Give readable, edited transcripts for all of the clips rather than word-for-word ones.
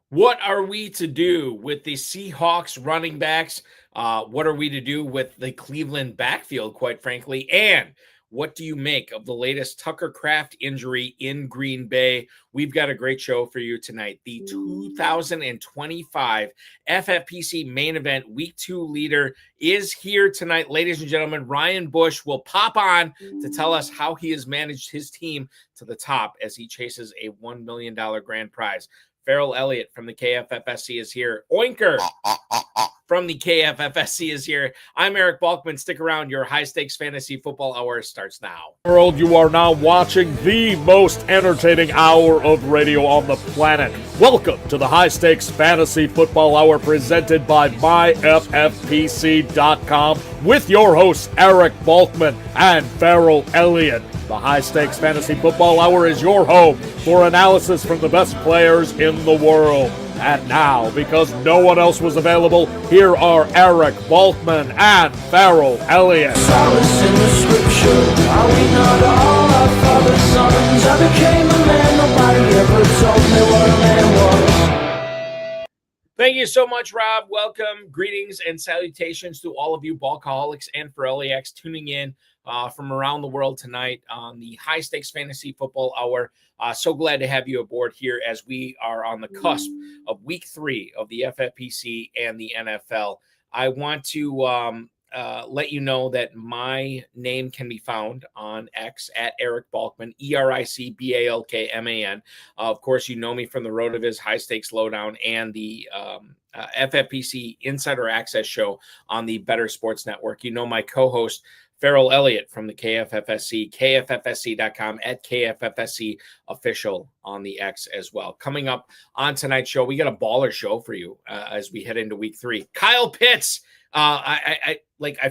What are we to do with the Seahawks running backs? What are we to do with the Cleveland backfield, quite frankly? And what do you make of the latest Tucker Kraft injury in Green Bay? We've got a great show for you tonight. The 2025 FFPC Main Event Week 2 leader is here tonight. Ladies and gentlemen, Ryan Bush will pop on to tell us how he has managed his team to the top as he chases a $1 million grand prize. Ferrell Elliott from the KFFSC is here. Oinker from the KFFSC is here. I'm Eric Balkman. Stick around. Your high-stakes fantasy football hour starts now. World, you are now watching the most entertaining hour of radio on the planet. Welcome to the high-stakes fantasy football hour presented by myffpc.com with your hosts Eric Balkman and Ferrell Elliott. The High Stakes Fantasy Football Hour is your home for analysis from the best players in the world. And now, because no one else was available, here are Eric Balkman and Ferrell Elliott. Solace in the scripture, are we not all our father's sons? I became a man, nobody ever told me what a man was. Thank you so much, Rob. Welcome, greetings, and salutations to all of you Balkaholics and Ferrelliacs tuning in from around the world tonight on the High Stakes Fantasy Football Hour. So glad to have you aboard here as we are on the cusp of Week 3 of the FFPC and the NFL. I want to let you know that my name can be found on X at Eric Balkman, EricBalkman. Of course, you know me from the RotoViz High Stakes Lowdown and the FFPC Insider Access show on the Better Sports Network. You know my co-host, Ferrell Elliott from the KFFSC, KFFSC.com, at KFFSC official on the X as well. Coming up on tonight's show, we got a baller show for you as we head into Week 3. Kyle Pitts. I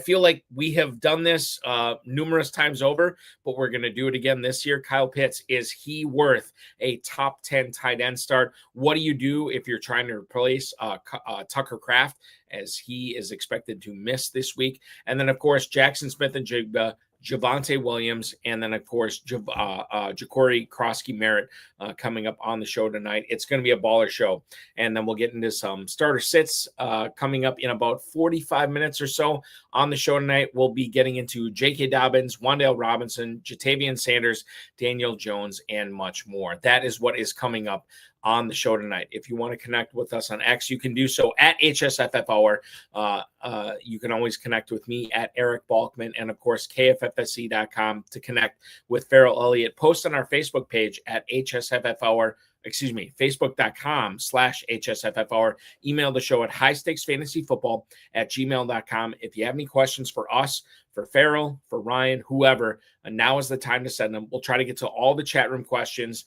feel like we have done this numerous times over, but we're going to do it again this year. Kyle Pitts, is he worth a top 10 tight end start? What do you do if you're trying to replace Tucker Kraft, as he is expected to miss this week? And then, of course, Jackson Smith-Njigba, Javonte Williams, and then, of course, Ja'Cory Krosky-Merritt coming up on the show tonight. It's going to be a baller show. And then we'll get into some starter sits coming up in about 45 minutes or so on the show tonight. We'll be getting into J.K. Dobbins, Wan'Dale Robinson, Jatavian Sanders, Daniel Jones, and much more. That is what is coming up on the show tonight. If you want to connect with us on X, you can do so at HSFF Hour. You can always connect with me at Eric Balkman, and of course KFFSC.com to connect with Ferrell Elliott. Post on our Facebook page at HSFF Hour. Facebook.com/HSFF Hour. Email the show at highstakesfantasyfootball@gmail.com. If you have any questions for us, for Ferrell, for Ryan, whoever, now is the time to send them. We'll try to get to all the chat room questions,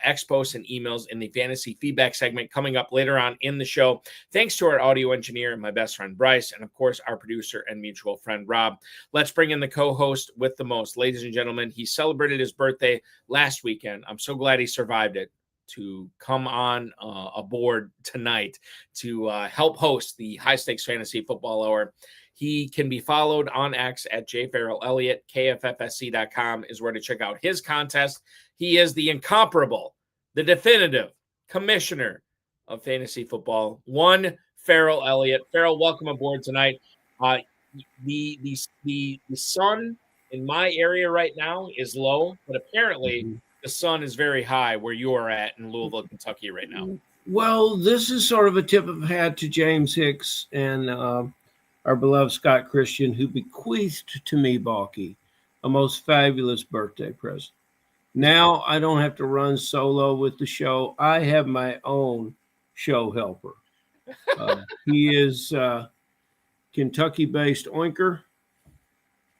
X posts, and emails in the fantasy feedback segment coming up later on in the show. Thanks to our audio engineer and my best friend Bryce, and of course our producer and mutual friend Rob. Let's bring in the co-host with the most. Ladies and gentlemen, he celebrated his birthday last weekend. I'm so glad he survived it to come on aboard tonight to help host the High Stakes Fantasy Football Hour. He can be followed on X at jferrellelliott. KFFSC.com is where to check out his contest. He is the incomparable, the definitive commissioner of fantasy football, one Ferrell Elliott. Ferrell, welcome aboard tonight. The sun in my area right now is low, but apparently the sun is very high where you are at in Louisville, Kentucky right now. Well, this is sort of a tip of the hat to James Hicks and our beloved Scott Christian, who bequeathed to me, Balky, a most fabulous birthday present. Now I don't have to run solo with the show. I have my own show helper. He is Kentucky-based oinker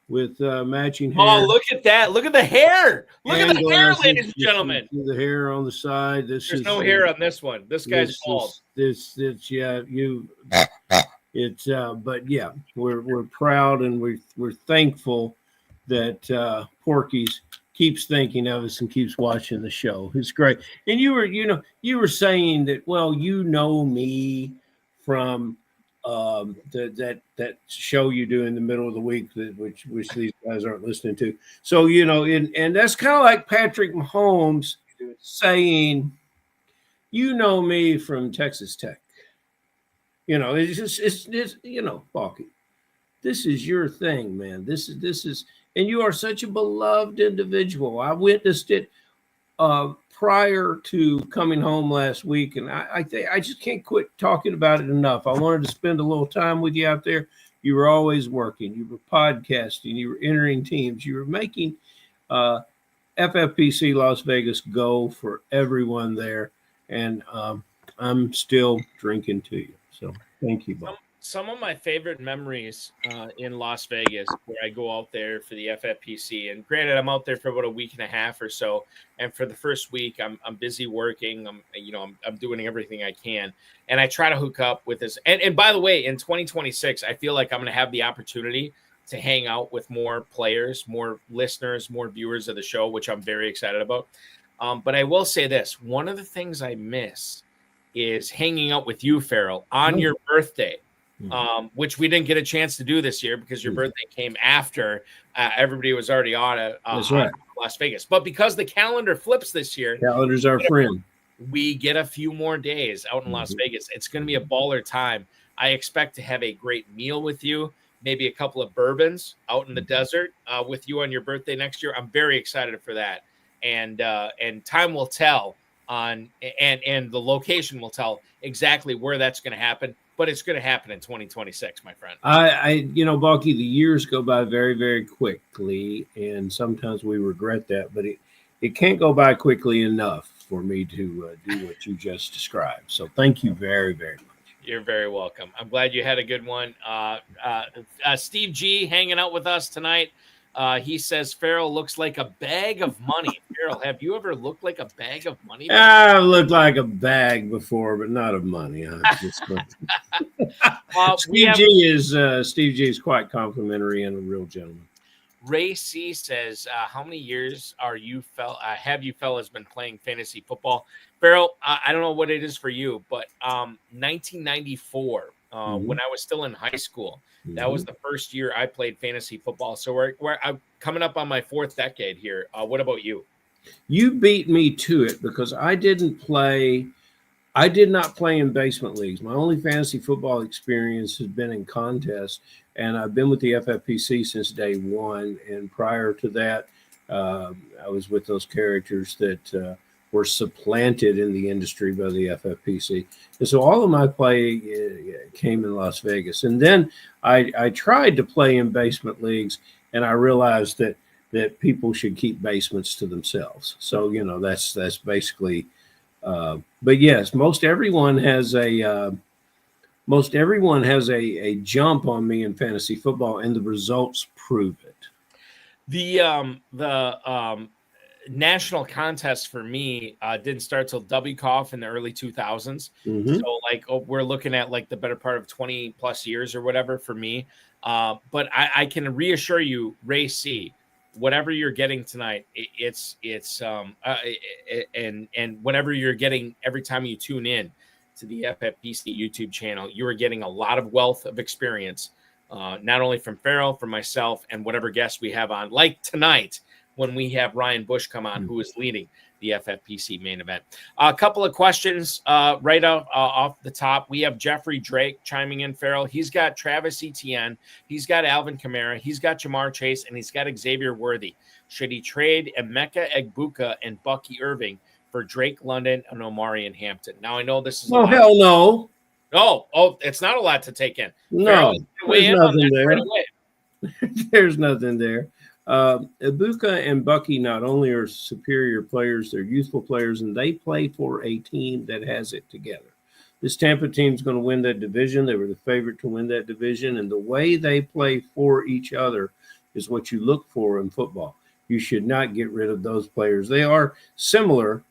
with matching hair. Oh, look at that. Look at the hair. Look at the hair, ladies and gentlemen. The hair on the side. There's no hair on this one. This guy's bald. But yeah, we're proud and we're thankful that Porky's keeps thinking of us and keeps watching the show. It's great. And you were saying that, well, you know me from that show you do in the middle of the week, which these guys aren't listening to. So, and that's kind of like Patrick Mahomes saying You know me from Texas Tech. It's Balky. This is your thing, man. This is, and you are such a beloved individual. I witnessed it prior to coming home last week, and I think I just can't quit talking about it enough. I wanted to spend a little time with you out there. You were always working. You were podcasting. You were entering teams. You were making FFPC Las Vegas go for everyone there, and I'm still drinking to you. So thank you, Bob. Some of my favorite memories in Las Vegas, where I go out there for the FFPC, and granted, I'm out there for about a week and a half or so. And for the first week, I'm busy working. I'm doing everything I can, and I try to hook up with this. And by the way, in 2026, I feel like I'm going to have the opportunity to hang out with more players, more listeners, more viewers of the show, which I'm very excited about. But I will say this: one of the things I miss is hanging out with you, Ferrell, on your birthday. Which we didn't get a chance to do this year because your birthday came after everybody was already on That's right. Las Vegas. But because the calendar flips this year, calendar's our friend. We get a few more days out in Las Vegas. It's going to be a baller time. I expect to have a great meal with you, maybe a couple of bourbons out in the desert with you on your birthday next year. I'm very excited for that, and time will tell and the location will tell exactly where that's going to happen. But it's going to happen in 2026, my friend. Balky, the years go by very, very quickly, and sometimes we regret that. But it can't go by quickly enough for me to do what you just described. So thank you very, very much. You're very welcome. I'm glad you had a good one. Steve G hanging out with us tonight. He says Ferrell looks like a bag of money. Ferrell, have you ever looked like a bag of money? I've looked like a bag before, but not of money. Steve G is quite complimentary and a real gentleman. Ray C says, how many years have you fellas been playing fantasy football? Ferrell, I don't know what it is for you, but 1994, when I was still in high school, that was the first year I played fantasy football. So we're coming up on my fourth decade here. What about you? You beat me to it because I did not play in basement leagues. My only fantasy football experience has been in contests, and I've been with the FFPC since day one. And prior to that, I was with those characters that were supplanted in the industry by the FFPC. And so all of my play came in Las Vegas. And then I tried to play in basement leagues, and I realized that people should keep basements to themselves. So, that's basically but yes, most everyone has a jump on me in fantasy football, and the results prove it. The national contest for me didn't start till WCOF in the early 2000s. So we're looking at the better part of 20 plus years or whatever for me. But I can reassure you, Ray C, whatever you're getting tonight, and whatever you're getting every time you tune in to the FFPC YouTube channel, you are getting a lot of wealth of experience, not only from Ferrell, from myself, and whatever guests we have on, like tonight when we have Ryan Bush come on, who is leading the FFPC main event. A couple of questions right off the top. We have Jeffrey Drake chiming in, Ferrell. He's got Travis Etienne. He's got Alvin Kamara. He's got Jamar Chase, and he's got Xavier Worthy. Should he trade Emeka Egbuka and Bucky Irving for Drake London and Omarion Hampton? Now, I know this is hell no. Oh, it's not a lot to take in. No, there's nothing there. Right there's nothing there. Egbuka and Bucky not only are superior players, they're youthful players, and they play for a team that has it together. This Tampa team is going to win that division. They were the favorite to win that division, and the way they play for each other is what you look for in football. You should not get rid of those players. They are similar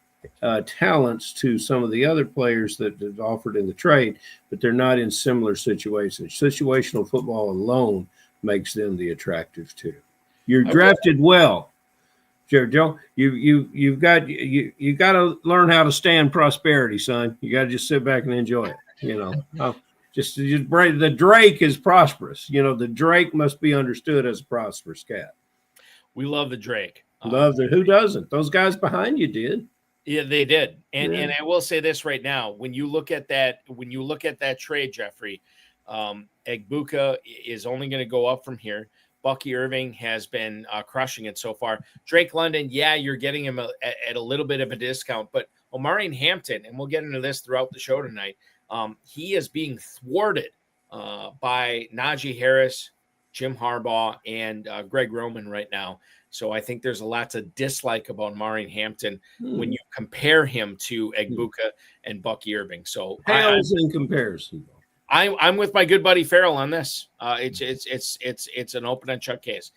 talents to some of the other players that have offered in the trade, but they're not in similar situations. Situational football alone makes them the attractive too. You're drafted well, Joe. You've got to learn how to stand prosperity, son. You got to just sit back and enjoy it. Just the Drake is prosperous. The Drake must be understood as a prosperous cat. We love the Drake. Who doesn't? Those guys behind you did. Yeah, they did. And Yeah. and I will say this right now, when you look at that trade, Jeffrey, Egbuka is only going to go up from here. Bucky Irving has been crushing it so far. Drake London, yeah, you're getting him at a little bit of a discount, but Omarion Hampton, and we'll get into this throughout the show tonight, he is being thwarted by Najee Harris, Jim Harbaugh, and Greg Roman right now. So I think there's a lot to dislike about Omarion Hampton when you compare him to Egbuka and Bucky Irving. So pales in comparison. I'm with my good buddy Ferrell on this. It's an open and shut case.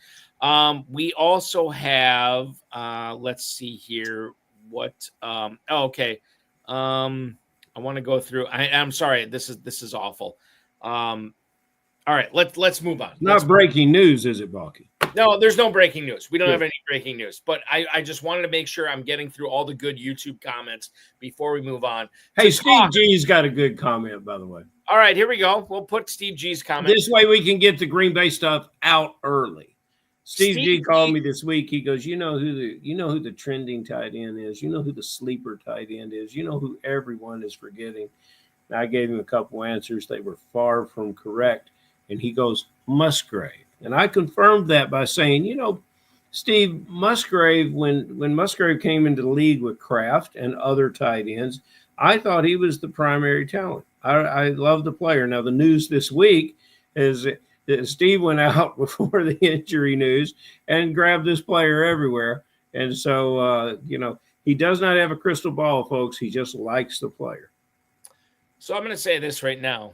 We also have let's see here what okay. I want to go through. I'm sorry. This is awful. All right, let's move on. Not breaking news, is it, Balky? No, there's no breaking news. We don't have any breaking news, but I just wanted to make sure I'm getting through all the good YouTube comments before we move on. Hey, Steve G's got a good comment, by the way. All right, here we go. We'll put Steve G's comment. This way we can get the Green Bay stuff out early. Steve G called me this week. He goes, you know who the trending tight end is. You know who the sleeper tight end is. You know who everyone is forgetting. And I gave him a couple answers. They were far from correct. And he goes, Musgrave. And I confirmed that by saying, Steve, Musgrave, when Musgrave came into the league with Kraft and other tight ends, I thought he was the primary talent. I love the player. Now, the news this week is that Steve went out before the injury news and grabbed this player everywhere. And so, he does not have a crystal ball, folks. He just likes the player. So I'm going to say this right now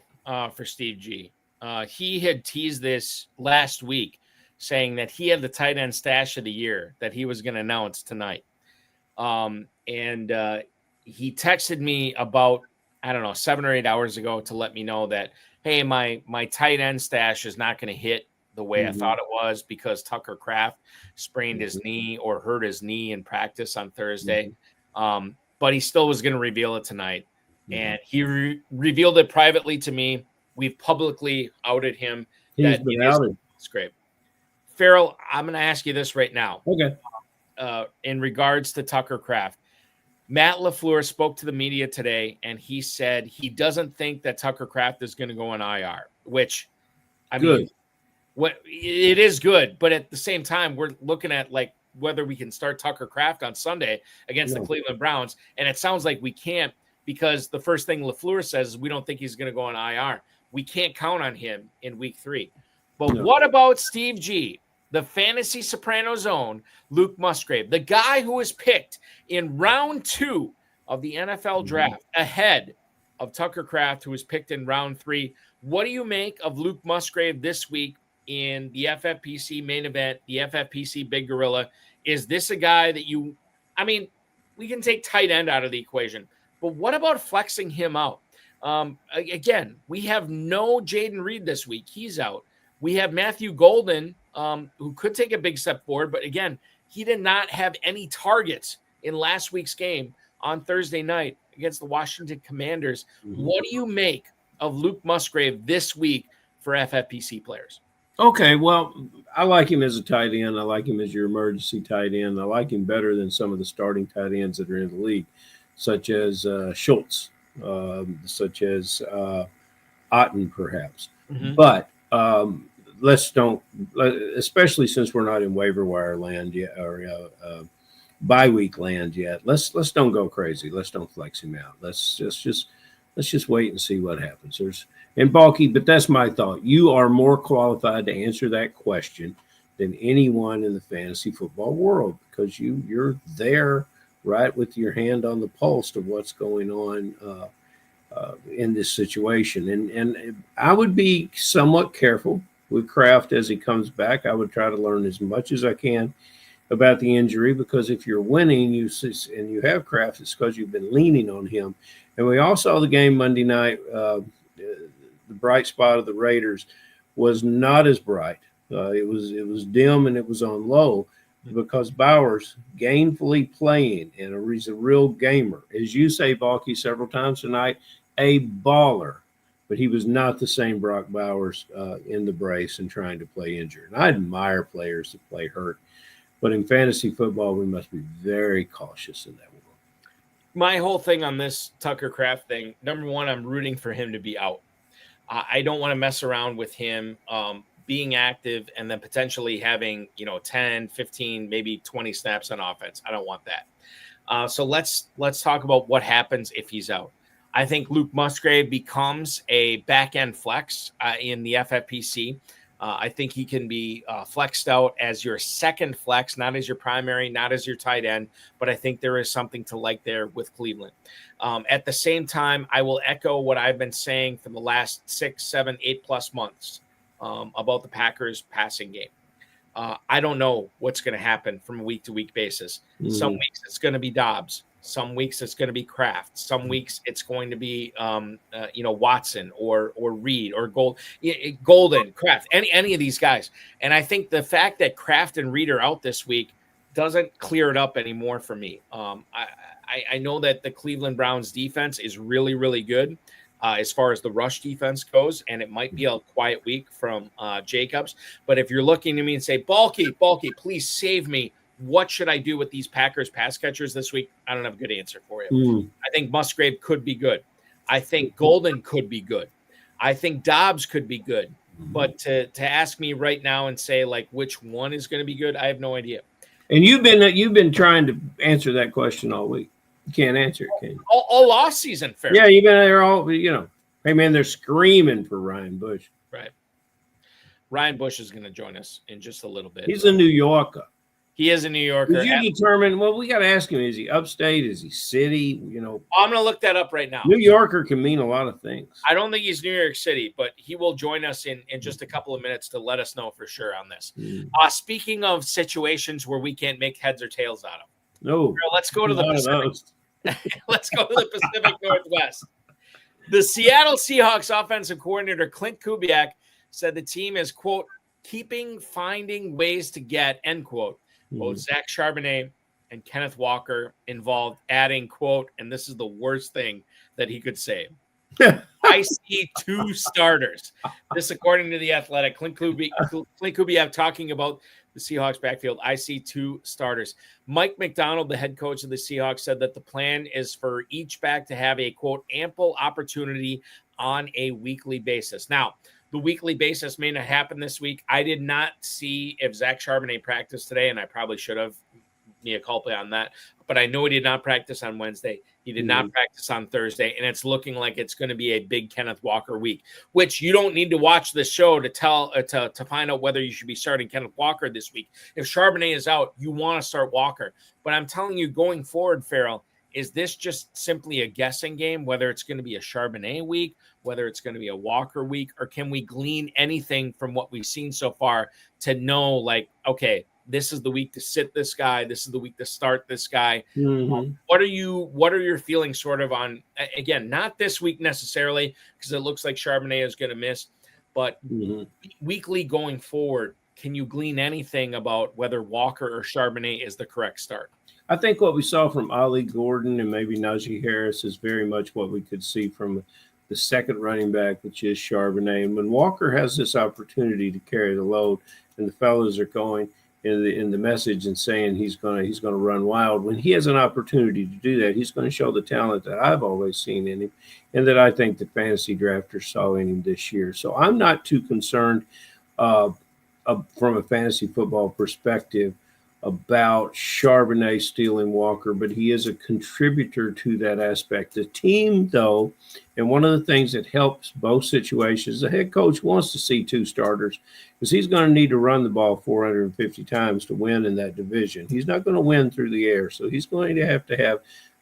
for Steve G. He had teased this last week, saying that he had the tight end stash of the year that he was going to announce tonight. And he texted me about, 7 or 8 hours ago to let me know that, hey, my tight end stash is not going to hit the way I thought it was because Tucker Kraft sprained his knee or hurt his knee in practice on Thursday. But he still was going to reveal it tonight. And he revealed it privately to me. We've publicly outed him. He's been outed. It's great. Ferrell, I'm going to ask you this right now. Okay. In regards to Tucker Kraft, Matt LaFleur spoke to the media today, and he said he doesn't think that Tucker Kraft is going to go on IR, which, mean, it is good. But at the same time, we're looking at whether we can start Tucker Kraft on Sunday against the Cleveland Browns, and it sounds like we can't because the first thing LaFleur says is we don't think he's going to go on IR. We can't count on him in week 3. But what about Steve G, the fantasy soprano zone, Luke Musgrave, the guy who was picked in round 2 of the NFL draft ahead of Tucker Kraft, who was picked in round 3. What do you make of Luke Musgrave this week in the FFPC main event, the FFPC Big Gorilla? Is this a guy that we can take tight end out of the equation, but what about flexing him out? Again, we have no Jaden Reed this week. He's out. We have Matthew Golden, who could take a big step forward, but again, he did not have any targets in last week's game on Thursday night against the Washington Commanders. What do you make of Luke Musgrave this week for FFPC players? Okay, well, I like him as a tight end. I like him as your emergency tight end. I like him better than some of the starting tight ends that are in the league, such as Schultz, such as Otten, perhaps. But let's don't, especially since we're not in waiver wire land yet or bye week land yet. Let's don't go crazy. Let's don't flex him out. Let's just wait and see what happens. And Balky, but that's my thought. You are more qualified to answer that question than anyone in the fantasy football world because you're there right with your hand on the pulse of what's going on in this situation. And I would be somewhat careful with Kraft as he comes back. I would try to learn as much as I can about the injury because if you're winning and you have Kraft, it's because you've been leaning on him. And we all saw the game Monday night. The bright spot of the Raiders was not as bright. It was dim and it was on low because Bowers gainfully playing and he's a real gamer. As you say, Balky, several times tonight, a baller. But he was not the same Brock Bowers in the brace and trying to play injured. And I admire players that play hurt. But in fantasy football, we must be very cautious in that world. my whole thing on this Tucker Kraft thing, number one, I'm rooting for him to be out. I don't want to mess around with him being active and then potentially having, 10, 15, maybe 20 snaps on offense. I don't want that. So let's talk about what happens if he's out. I think Luke Musgrave becomes a back-end flex in the FFPC. I think he can be flexed out as your second flex, not as your primary, not as your tight end, but I think there is something to like there with Cleveland. At the same time, I will echo what I've been saying for the last 6, 7, 8+ months about the Packers passing game. I don't know what's going to happen from a week-to-week basis. Some weeks it's going to be Dobbs. Some weeks it's going to be Kraft. Some weeks it's going to be, Watson or Reed or Golden, Kraft, any of these guys. And I think the fact that Kraft and Reed are out this week doesn't clear it up anymore for me. I know that the Cleveland Browns defense is really, really good as far as the rush defense goes, and it might be a quiet week from Jacobs. But if you're looking to me and say, Balky, please save me, what should I do with these Packers pass catchers this week? I don't have a good answer for you. I think Musgrave could be good. I think Golden could be good. I think Dobbs could be good. But to ask me right now and say like which one is going to be good, I have no idea. And you've been trying to answer that question all week. You can't answer it, can you? All off season, fair. Yeah, you've been there all. Hey man, they're screaming for Ryan Bush. Right. Ryan Bush is going to join us in just a little bit. He's a New Yorker. He is a New Yorker. Did you determine? Well, we got to ask him: is he upstate? Is he city? I'm going to look that up right now. New Yorker can mean a lot of things. I don't think he's New York City, but he will join us in just a couple of minutes to let us know for sure on this. Speaking of situations where we can't make heads or tails out of, no, let's go to the Pacific. Let's go to the Pacific Northwest. The Seattle Seahawks offensive coordinator Clint Kubiak said the team is, quote, finding ways to get, end quote, both Zach Charbonnet and Kenneth Walker involved, adding, quote, and this is the worst thing that he could say, I see 2 starters. This, according to The Athletic, Clint Kubiak talking about the Seahawks backfield. I see 2 starters. Mike McDonald, the head coach of the Seahawks, said that the plan is for each back to have a, quote, ample opportunity on a weekly basis. Now, the weekly basis may not happen this week. I did not see if Zach Charbonnet practiced today, and I probably should have. Mea culpa on that. But I know he did not practice on Wednesday. He did not practice on Thursday, and it's looking like it's going to be a big Kenneth Walker week, which you don't need to watch this show to tell to find out whether you should be starting Kenneth Walker this week. If Charbonnet is out, you want to start Walker. But I'm telling you, going forward, Ferrell, is this just simply a guessing game, whether it's going to be a Charbonnet week, whether it's going to be a Walker week, or can we glean anything from what we've seen so far to know, like, okay, this is the week to sit this guy. This is the week to start this guy. What are your feelings sort of on, again, not this week necessarily, because it looks like Charbonnet is going to miss, but weekly going forward, can you glean anything about whether Walker or Charbonnet is the correct start? I think what we saw from Ollie Gordon and maybe Najee Harris is very much what we could see from the second running back, which is Charbonnet. And when Walker has this opportunity to carry the load and the fellas are going in the message and saying he's going to run wild, when he has an opportunity to do that, he's going to show the talent that I've always seen in him and that I think the fantasy drafters saw in him this year. So I'm not too concerned from a fantasy football perspective about Charbonnet stealing Walker, but he is a contributor to that aspect. The team, though, and one of the things that helps both situations, the head coach wants to see 2 starters because he's going to need to run the ball 450 times to win in that division. He's not going to win through the air, so he's going to have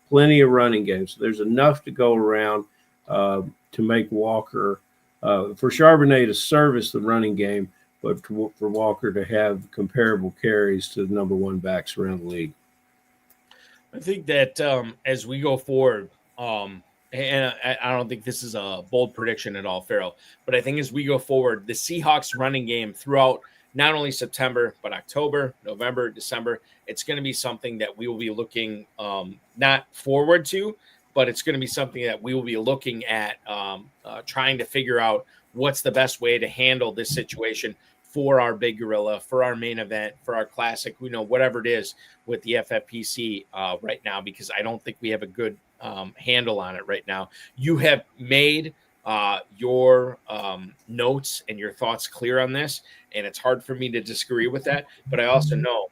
plenty of running games. So there's enough to go around to make Walker, for Charbonnet to service the running game, but for Walker to have comparable carries to the number 1 backs around the league. I think that as we go forward, and I don't think this is a bold prediction at all, Ferrell, but I think as we go forward, the Seahawks running game throughout not only September, but October, November, December, it's going to be something that we will be looking not forward to, but it's going to be something that we will be looking at trying to figure out what's the best way to handle this situation for our Big Gorilla, for our main event, for our classic, whatever it is with the FFPC right now, because I don't think we have a good handle on it right now. You have made your notes and your thoughts clear on this, and it's hard for me to disagree with that. But I also know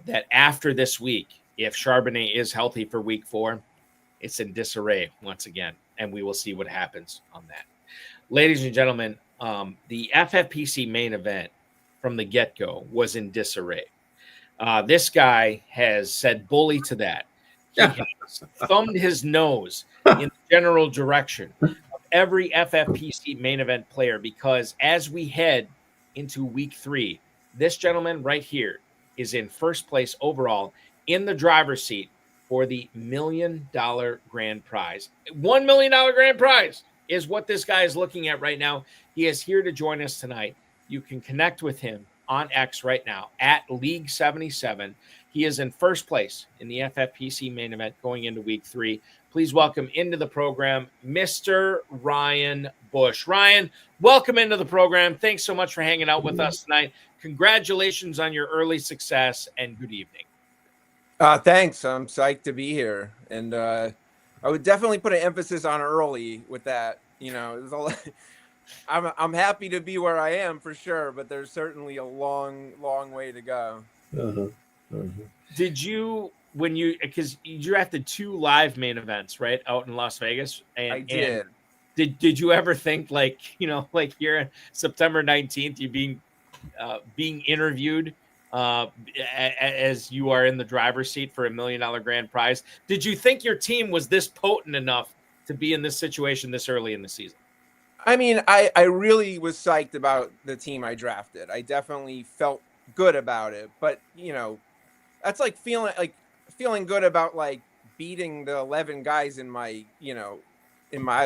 that after this week, if Charbonnet is healthy for week 4, it's in disarray once again, and we will see what happens on that. Ladies and gentlemen, the FFPC main event from the get-go was in disarray. This guy has said bully to that. He has thumbed his nose in the general direction of every FFPC main event player, because as we head into week 3, this gentleman right here is in first place overall in the driver's seat for the $1 million grand prize. $1 million grand prize is what this guy is looking at right now. He is here to join us tonight. You can connect with him on X right now at League 77. He is in first place in the FFPC main event going into week 3. Please welcome into the program, Mr. Ryan Bush. Ryan, welcome into the program. Thanks so much for hanging out with us tonight. Congratulations on your early success, and good evening. Thanks. I'm psyched to be here. And I would definitely put an emphasis on early with that. You know, I'm happy to be where I am for sure, but there's certainly a long way to go. Did you, because you drafted 2 live main events, right, out in Las Vegas? And I did. And did you ever think, like here on September 19th, you being interviewed as you are in the driver's seat for $1 million grand prize? Did you think your team was this potent enough to be in this situation this early in the season? I mean, I really was psyched about the team I drafted. I definitely felt good about it, but that's like feeling good about like beating the 11 guys in my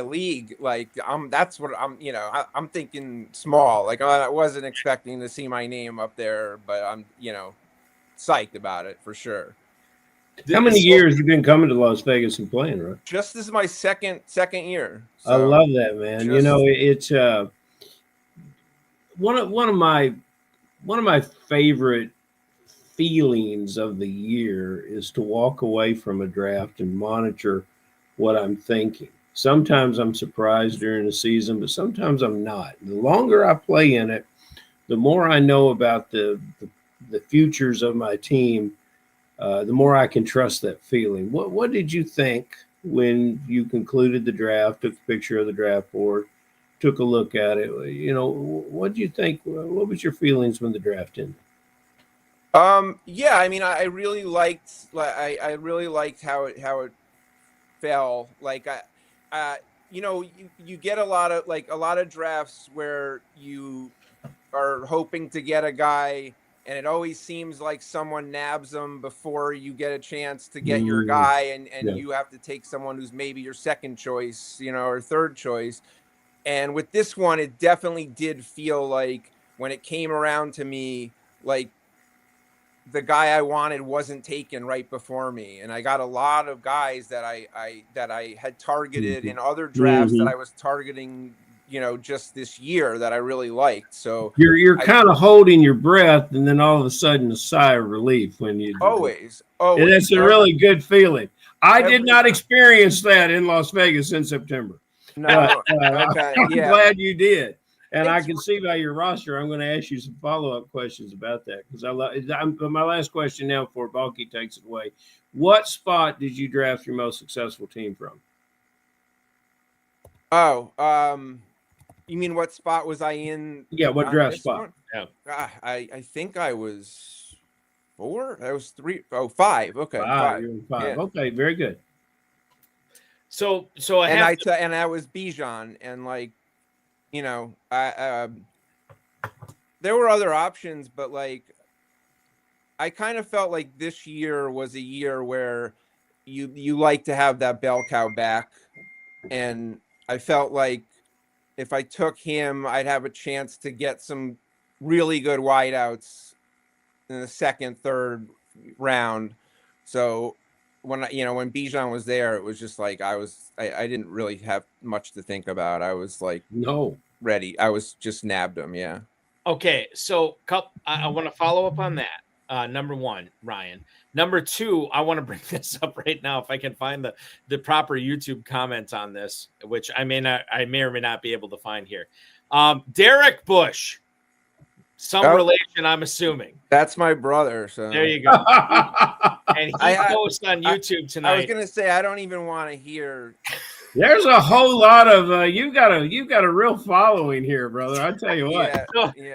league. Like that's what I'm thinking small. Like I wasn't expecting to see my name up there, but I'm psyched about it for sure. How many years have you been coming to Las Vegas and playing, right? Just this is my second year. So I love that, man. It's one of my favorite feelings of the year is to walk away from a draft and monitor what I'm thinking. Sometimes I'm surprised during the season, but sometimes I'm not. The longer I play in it, the more I know about the futures of my team, the more I can trust that feeling. What did you think when you concluded the draft, took a picture of the draft board, took a look at it? What did you think? What was your feelings when the draft ended? Yeah, I mean, I really liked how it fell. Like you get a lot of drafts where you are hoping to get a guy, and it always seems like someone nabs them before you get a chance to get your guy, and you have to take someone who's maybe your second choice, or third choice. And with this one, it definitely did feel like when it came around to me, like the guy I wanted wasn't taken right before me. And I got a lot of guys that I had targeted in other drafts that I was targeting, just this year that I really liked. So you're kind of holding your breath, and then all of a sudden a sigh of relief when you always. And that's a really good feeling. I did not experience that in Las Vegas in September. No, I'm glad you did. And I can see by your roster, I'm going to ask you some follow-up questions about that, because my last question now before Balky takes it away. What spot did you draft your most successful team from? You mean what spot was I in? Yeah, what draft spot? Yeah. I think I was 4. I was 3. Oh, 5. Okay, 5. Yeah. Okay, very good. So I was Bijan, and there were other options, but I kind of felt like this year was a year where you like to have that bell cow back, and I felt like if I took him, I'd have a chance to get some really good wideouts in the second, third round. So when Bijan was there, it was just like I didn't really have much to think about. I was like, no. Ready. I was just nabbed him. Yeah. Okay. So I want to follow up on that. Number one, Ryan. Number two, I want to bring this up right now if I can find the proper YouTube comment on this, which I may or may not be able to find here. Derek Bush, some relation, I'm assuming. That's my brother. So there you go. And he posts on YouTube tonight. I was gonna say I don't even want to hear. There's a whole lot of you got a real following here, brother. I tell you what.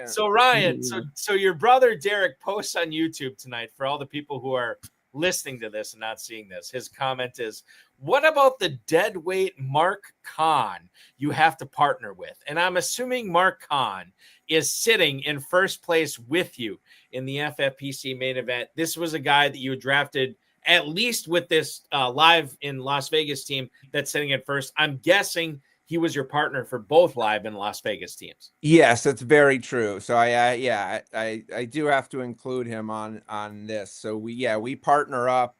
So Ryan, so your brother Derek posts on YouTube tonight for all the people who are listening to this and not seeing this. His comment is, "What about the deadweight Mark Kahn you have to partner with?" And I'm assuming Mark Kahn is sitting in first place with you in the FFPC main event. This was a guy that you had drafted at least with this live in Las Vegas team that's sitting at first. I'm guessing he was your partner for both live in Las Vegas teams. Yes, that's very true. So I do have to include him on this. So we partner up,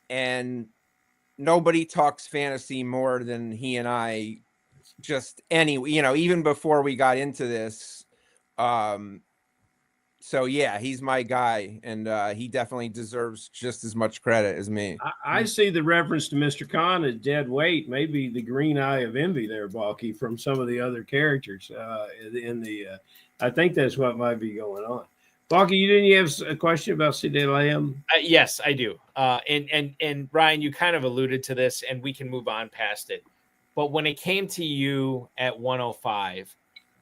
and nobody talks fantasy more than he and I. Just even before we got into this. So yeah, he's my guy, and he definitely deserves just as much credit as me. I see the reference to Mr. Khan as dead weight, maybe the green eye of envy there, Balky, from some of the other characters in the. I think that's what might be going on. Balky, didn't you have a question about C.D. Lamb? Yes, I do. And Ryan, you kind of alluded to this, and we can move on past it. But when it came to you at 105.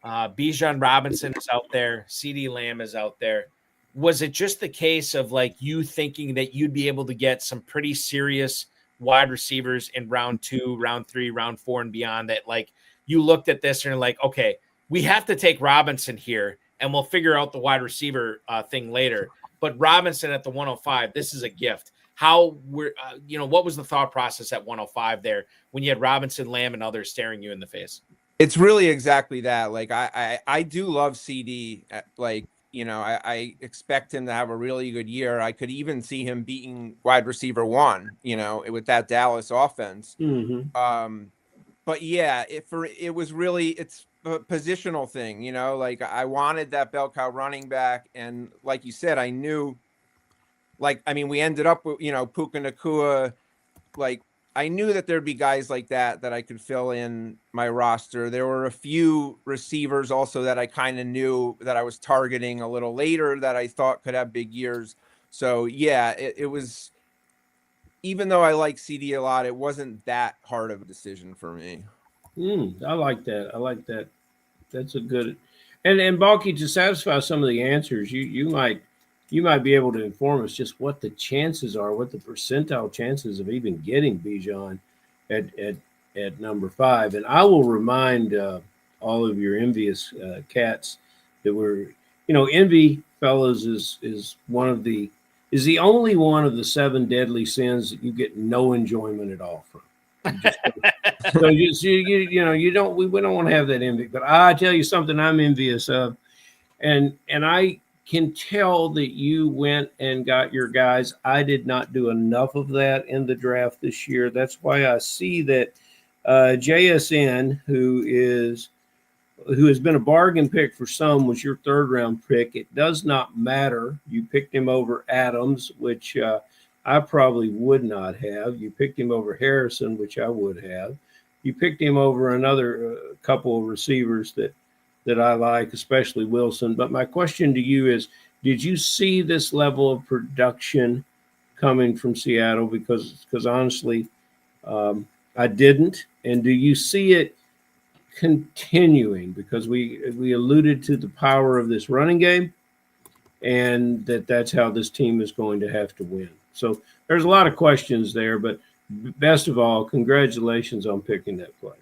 Bijan Robinson is out there. C.D. Lamb is out there. Was it just the case of like you thinking that you'd be able to get some pretty serious wide receivers in round 2, round 3, round 4, and beyond, that like you looked at this and you're like, okay, we have to take Robinson here and we'll figure out the wide receiver thing later. But Robinson at the 105, this is a gift. How what was the thought process at 105 there when you had Robinson, Lamb, and others staring you in the face? It's really exactly that. Like I do love CD. Like, I expect him to have a really good year. I could even see him beating wide receiver 1, with that Dallas offense. Mm-hmm. But yeah, it's a positional thing, like I wanted that bell cow running back. And like you said, I knew, we ended up with, Puka Nacua, like, I knew that there'd be guys like that I could fill in my roster. There were a few receivers also that I kind of knew that I was targeting a little later that I thought could have big years. So yeah, it was, even though I like CD a lot, it wasn't that hard of a decision for me. I like that. That's a good, and Balky, to satisfy some of the answers, you might be able to inform us just what the chances are, what the percentile chances of even getting Bijan at number 5. And I will remind all of your envious cats that envy, fellas, is the only one of the 7 deadly sins that you get no enjoyment at all from. So we don't want to have that envy. But I tell you something I'm envious of, and I can tell that you went and got your guys. I did not do enough of that in the draft this year. That's why I see that JSN, who has been a bargain pick for some, was your 3rd round pick. It does not matter. You picked him over Adams, which I probably would not have. You picked him over Harrison, which I would have. You picked him over another couple of receivers that I like, especially Wilson. But my question to you is, did you see this level of production coming from Seattle? Because honestly, I didn't. And do you see it continuing? Because we alluded to the power of this running game, and that's how this team is going to have to win. So there's a lot of questions there, but best of all, congratulations on picking that player.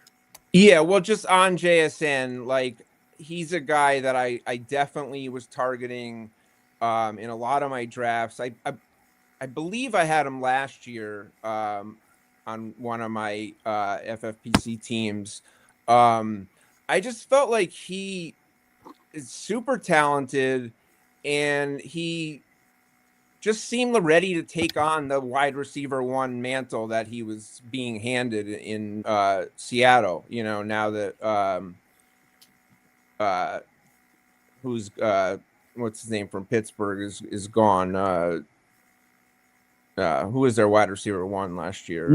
Yeah, well, just on JSN, like, he's a guy that I definitely was targeting in a lot of my drafts. I believe I had him last year on one of my FFPC teams. I just felt like he is super talented, and he just seemed ready to take on the wide receiver 1 mantle that he was being handed in Seattle. Now that who's what's his name from Pittsburgh is gone. Who was their wide receiver one last year?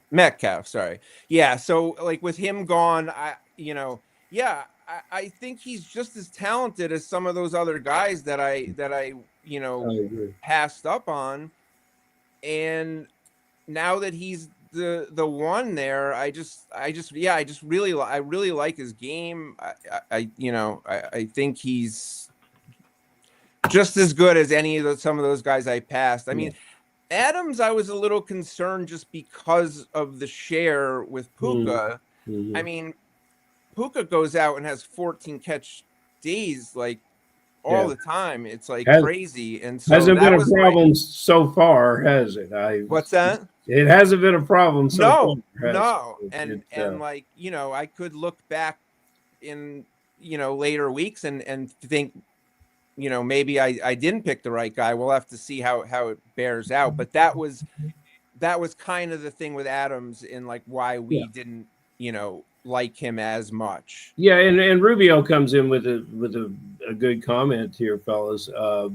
Metcalf, sorry. Yeah, so like with him gone, I think he's just as talented as some of those other guys that I passed up on. And now that he's the one there, I really like his game. I think he's just as good as some of those guys I passed. I mean, Adams, I was a little concerned just because of the share with Puka. I mean, Puka goes out and has 14 catch days like all the time. It's like crazy. And so hasn't been a problem so far, has it? What's that? It hasn't been a problem so far. No. And like, I could look back in, later weeks and think, maybe I didn't pick the right guy. We'll have to see how it bears out. But that was kind of the thing with Adams and like why we didn't, like him as much. Yeah, and Rubio comes in with a good comment here, fellas. About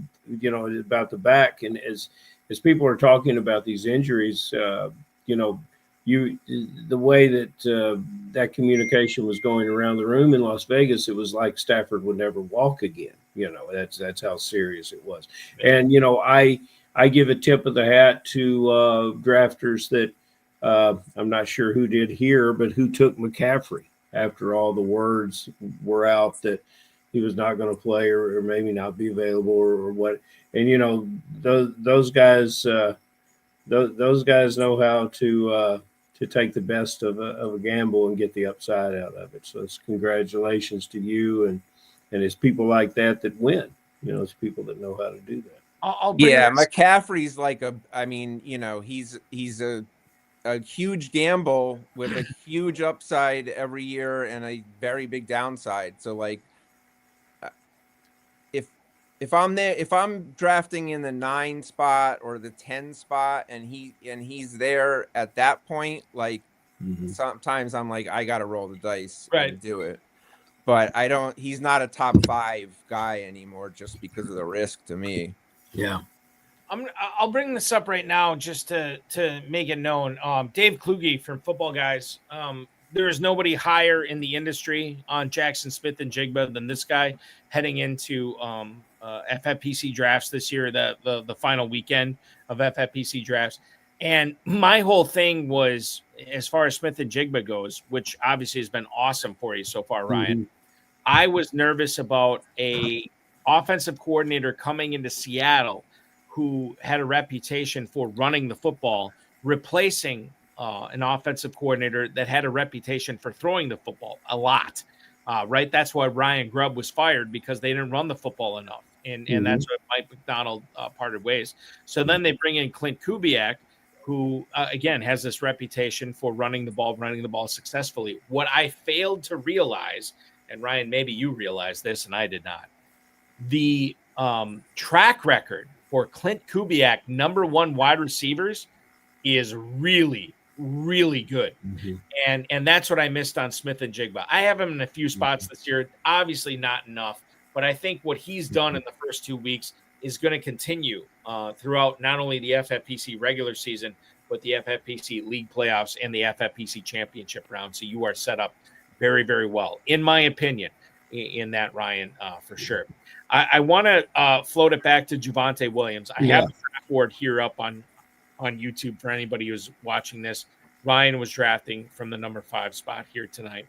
the back, and as people are talking about these injuries, the way that that communication was going around the room in Las Vegas, it was like Stafford would never walk again. That's how serious it was. And I give a tip of the hat to drafters that I'm not sure who did here, but who took McCaffrey after all the words were out that he was not going to play or maybe not be available or what. And those guys know how to take the best of a gamble and get the upside out of it. So it's congratulations to you and it's people like that win. It's people that know how to do that. McCaffrey's like he's a huge gamble with a huge upside every year and a very big downside. So like, if I'm drafting in the 9 spot or the 10 spot and he's there at that point, like sometimes I'm like, I got to roll the dice and do it. But he's not a top 5 guy anymore just because of the risk to me. Yeah. I'll bring this up right now just to make it known. Dave Kluge from Football Guys. There is nobody higher in the industry on Jackson Smith and Jigba than this guy heading into FFPC drafts this year, the final weekend of FFPC drafts. And my whole thing was, as far as Smith and Jigba goes, which obviously has been awesome for you so far, Ryan, I was nervous about a offensive coordinator coming into Seattle who had a reputation for running the football, replacing an offensive coordinator that had a reputation for throwing the football a lot, right? That's why Ryan Grubb was fired, because they didn't run the football enough. And that's what Mike McDonald parted ways. So then they bring in Clint Kubiak, who, again, has this reputation for running the ball successfully. What I failed to realize, and Ryan, maybe you realized this and I did not, the track record for Clint Kubiak, number 1 wide receivers, is really, really good. And that's what I missed on Smith and Jigba. I have him in a few spots this year, obviously not enough, but I think what he's done in the first 2 weeks is going to continue throughout not only the FFPC regular season, but the FFPC league playoffs and the FFPC championship round. So you are set up very, very well, in my opinion, in that, Ryan, for sure. I want to float it back to Javonte Williams. I have the draft board here up on YouTube for anybody who's watching this. Ryan was drafting from the number 5 spot here tonight.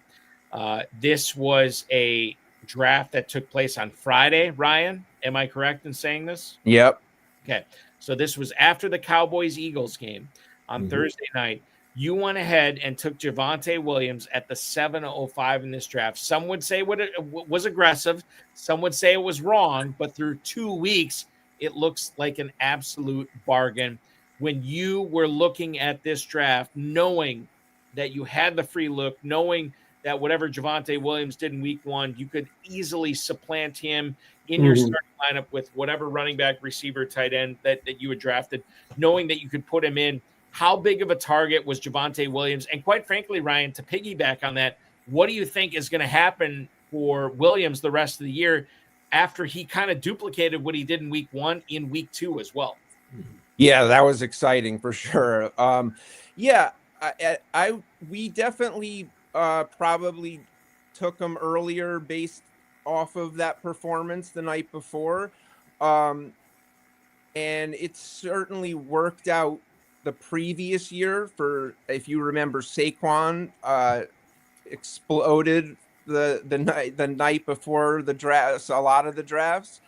This was a draft that took place on Friday. Ryan, am I correct in saying this? Yep. Okay. So this was after the Cowboys-Eagles game on Thursday night. You went ahead and took Javonte Williams at the 7:05 in this draft. Some would say it was aggressive. Some would say it was wrong. But through 2 weeks, it looks like an absolute bargain. When you were looking at this draft, knowing that you had the free look, knowing that whatever Javonte Williams did in week 1, you could easily supplant him in your starting lineup with whatever running back, receiver, tight end that you had drafted, knowing that you could put him in. How big of a target was Javonte Williams? And quite frankly, Ryan, to piggyback on that, what do you think is going to happen for Williams the rest of the year after he kind of duplicated what he did in week 1 in week 2 as well. Yeah, that was exciting for sure. We definitely probably took him earlier based off of that performance the night before. And it certainly worked out the previous year for, if you remember, Saquon exploded the night before the drafts, a lot of the drafts,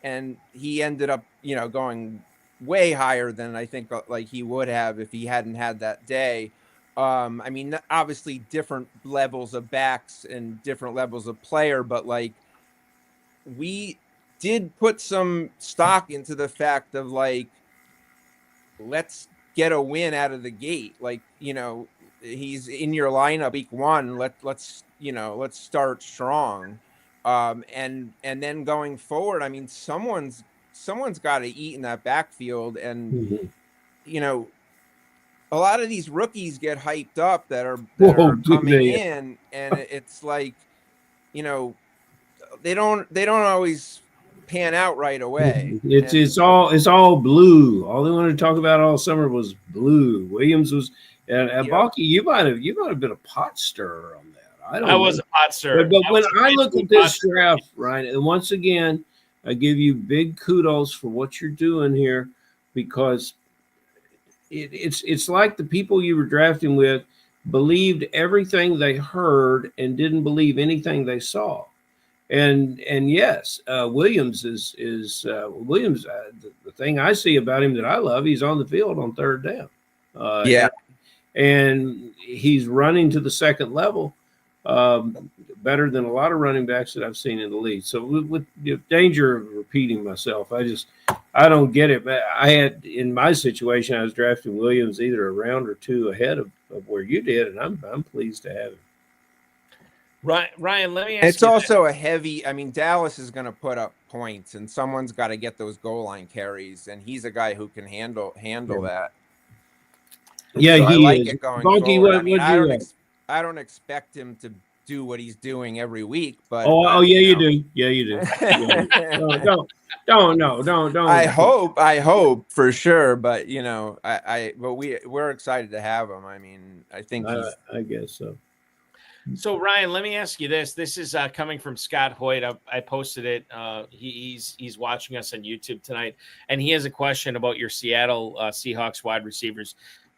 and he ended up, going way higher than I think like he would have if he hadn't had that day. I mean, obviously different levels of backs and different levels of player, but like we did put some stock into the fact of like, let's get a win out of the gate. Like, he's in your lineup week 1. Let's start strong. And then going forward, I mean, someone's got to eat in that backfield. And, a lot of these rookies get hyped up that are coming in, and it's like, they don't always pan out right away. It's all blue. All they wanted to talk about all summer was blue. Williams was, and Balky, you might have been a pot stirrer on that. I was a pot stirrer. But when I look at this draft, right, and once again, I give you big kudos for what you're doing here, because it's like the people you were drafting with believed everything they heard and didn't believe anything they saw. And yes, Williams is Williams. The thing I see about him that I love, he's on the field on third down. And he's running to the second level better than a lot of running backs that I've seen in the league. So with the danger of repeating myself, I don't get it. But I had, in my situation, I was drafting Williams either a round or 2 ahead of where you did, and I'm pleased to have him. Ryan, let me ask you. It's also a heavy. I mean, Dallas is going to put up points, and someone's got to get those goal line carries, and he's a guy who can handle that. Yeah, so he I like is. it going Bunky, forward. I don't expect him to do what he's doing every week, but you do. Yeah, you do. Yeah. Don't. I hope for sure, but we're excited to have him. I mean, I think I guess so. So Ryan, let me ask you this. This is coming from Scott Hoyt. I posted it. He's watching us on YouTube tonight, and he has a question about your Seattle Seahawks wide receivers.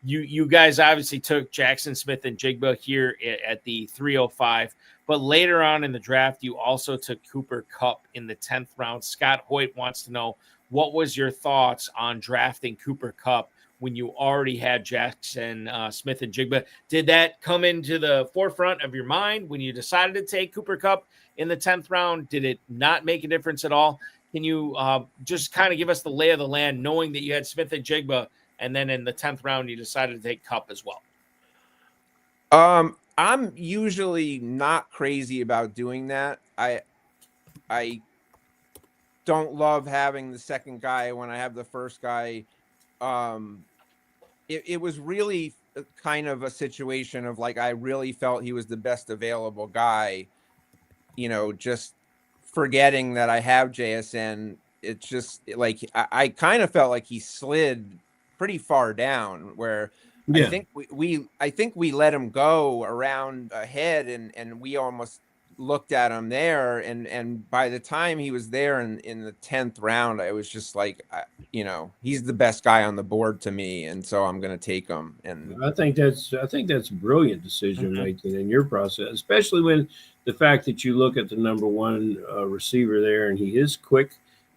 You guys obviously took Jackson Smith and Jigba here at the 305, but later on in the draft, you also took Cooper Kupp in the 10th round. Scott Hoyt wants to know, what was your thoughts on drafting Cooper Kupp when you already had Jackson Smith and Jigba? Did that come into the forefront of your mind when you decided to take Cooper Kupp in the 10th round? Did it not make a difference at all? Can you just kind of give us the lay of the land, knowing that you had Smith and Jigba, and then in the 10th round, you decided to take Kupp as well? I'm usually not crazy about doing that. I don't love having the second guy when I have the first guy. It was really kind of a situation of like, I really felt he was the best available guy, just forgetting that I have JSN. It's just like, I kind of felt like he slid pretty far down, where I think we let him go around ahead, and we almost looked at him there, and by the time he was there in the 10th round, I was just like, he's the best guy on the board to me, and so I'm going to take him. And I think that's brilliant decision making in your process, especially when the fact that you look at the number 1 receiver there, and he is quick,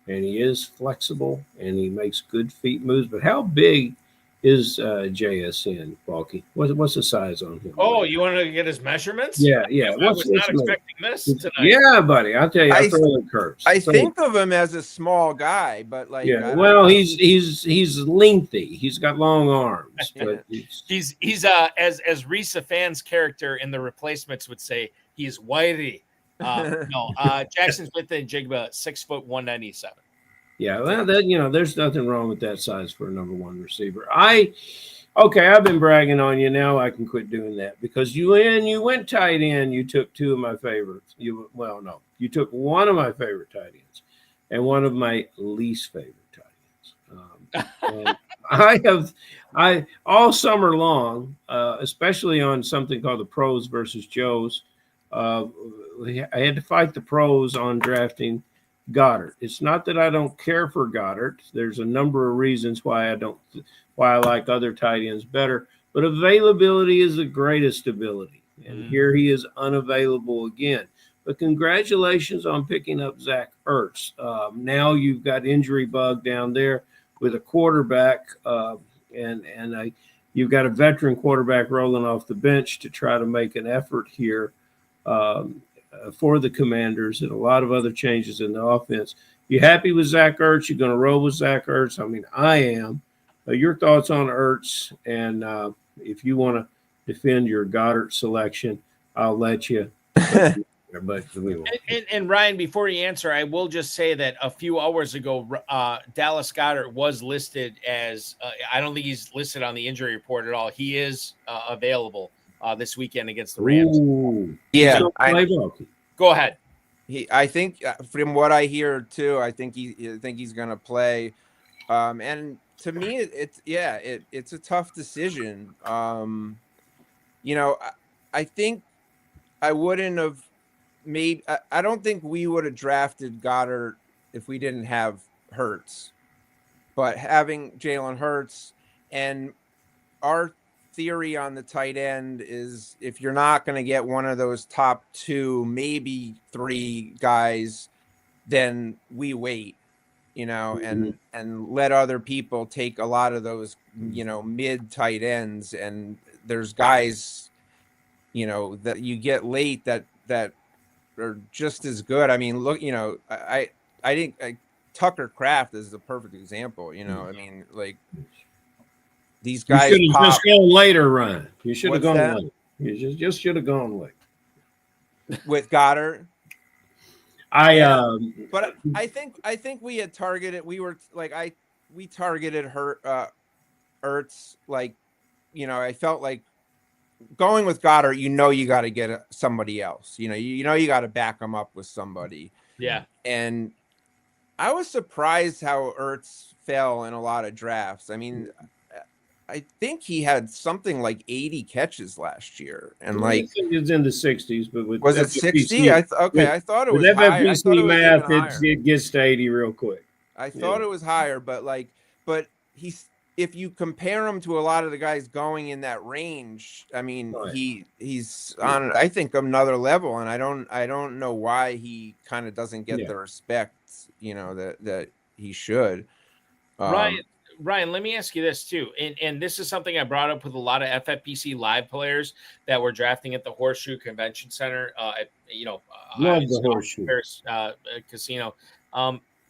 and he is flexible, and he makes good feet moves. But how big is JSN, Balky? What's the size on him? Oh, you want to get his measurements? Yeah. I was not expecting this tonight. Yeah, buddy. I'll tell you, I throw the curves. I think of him as a small guy, but like, he's lengthy. He's got long arms. But he's as Risa Fan's character in The Replacements would say, he's wiry. Jackson Smith and Jigba, 6 foot 197. Yeah, well, there's nothing wrong with that size for a number 1 receiver. I Okay, I've been bragging on you. Now I can quit doing that because you went tight end. You took two of my favorites. You took one of my favorite tight ends and one of my least favorite tight ends. And I all summer long, especially on something called the Pros versus Joes. I had to fight the pros on drafting Goddard. It's not that I don't care for Goddard. There's a number of reasons why I like other tight ends better, but availability is the greatest ability. And here he is unavailable again. But congratulations on picking up Zach Ertz. Now you've got injury bug down there with a quarterback, and you've got a veteran quarterback rolling off the bench to try to make an effort here for the Commanders, and a lot of other changes in the offense. You happy with Zach Ertz? You're going to roll with Zach Ertz? I mean, I am. Your thoughts on Ertz, and if you want to defend your Goddard selection, I'll let you. But we won't. And Ryan, before you answer, I will just say that a few hours ago, Dallas Goedert was listed as I don't think he's listed on the injury report at all. He is available this weekend against the Rams. Ooh. Yeah, Go ahead. I think from what I hear too, I think he's going to play. And to me, it's a tough decision. I think I wouldn't have made. I don't think we would have drafted Goddard if we didn't have Hurts. But having Jalen Hurts, and our theory on the tight end is if you're not going to get one of those top two, maybe three guys, then we wait. And let other people take a lot of those, mid tight ends. And there's guys, that you get late that are just as good. I mean, look, I think Tucker Kraft is the perfect example. I mean, like these guys. You should have just gone later, Ryan. You should have gone later. You just should have gone late with Goddard. But I think we had targeted. We targeted Ertz. Like, I felt like going with Goddard. You got to get somebody else. You got to back him up with somebody. Yeah. And I was surprised how Ertz fell in a lot of drafts. I mean, I think he had something like 80 catches last year, and I think it's in the 60s. But with was it 60? I thought it was with higher. FFPC math, it gets to 80 real quick. I thought it was higher, but if you compare him to a lot of the guys going in that range, I mean, he's on, I think, another level, and I don't know why he kind of doesn't get the respect, that he should. Ryan, let me ask you this too, and this is something I brought up with a lot of FFPC live players that were drafting at the Horseshoe Convention Center. Love the Horseshoe Casino.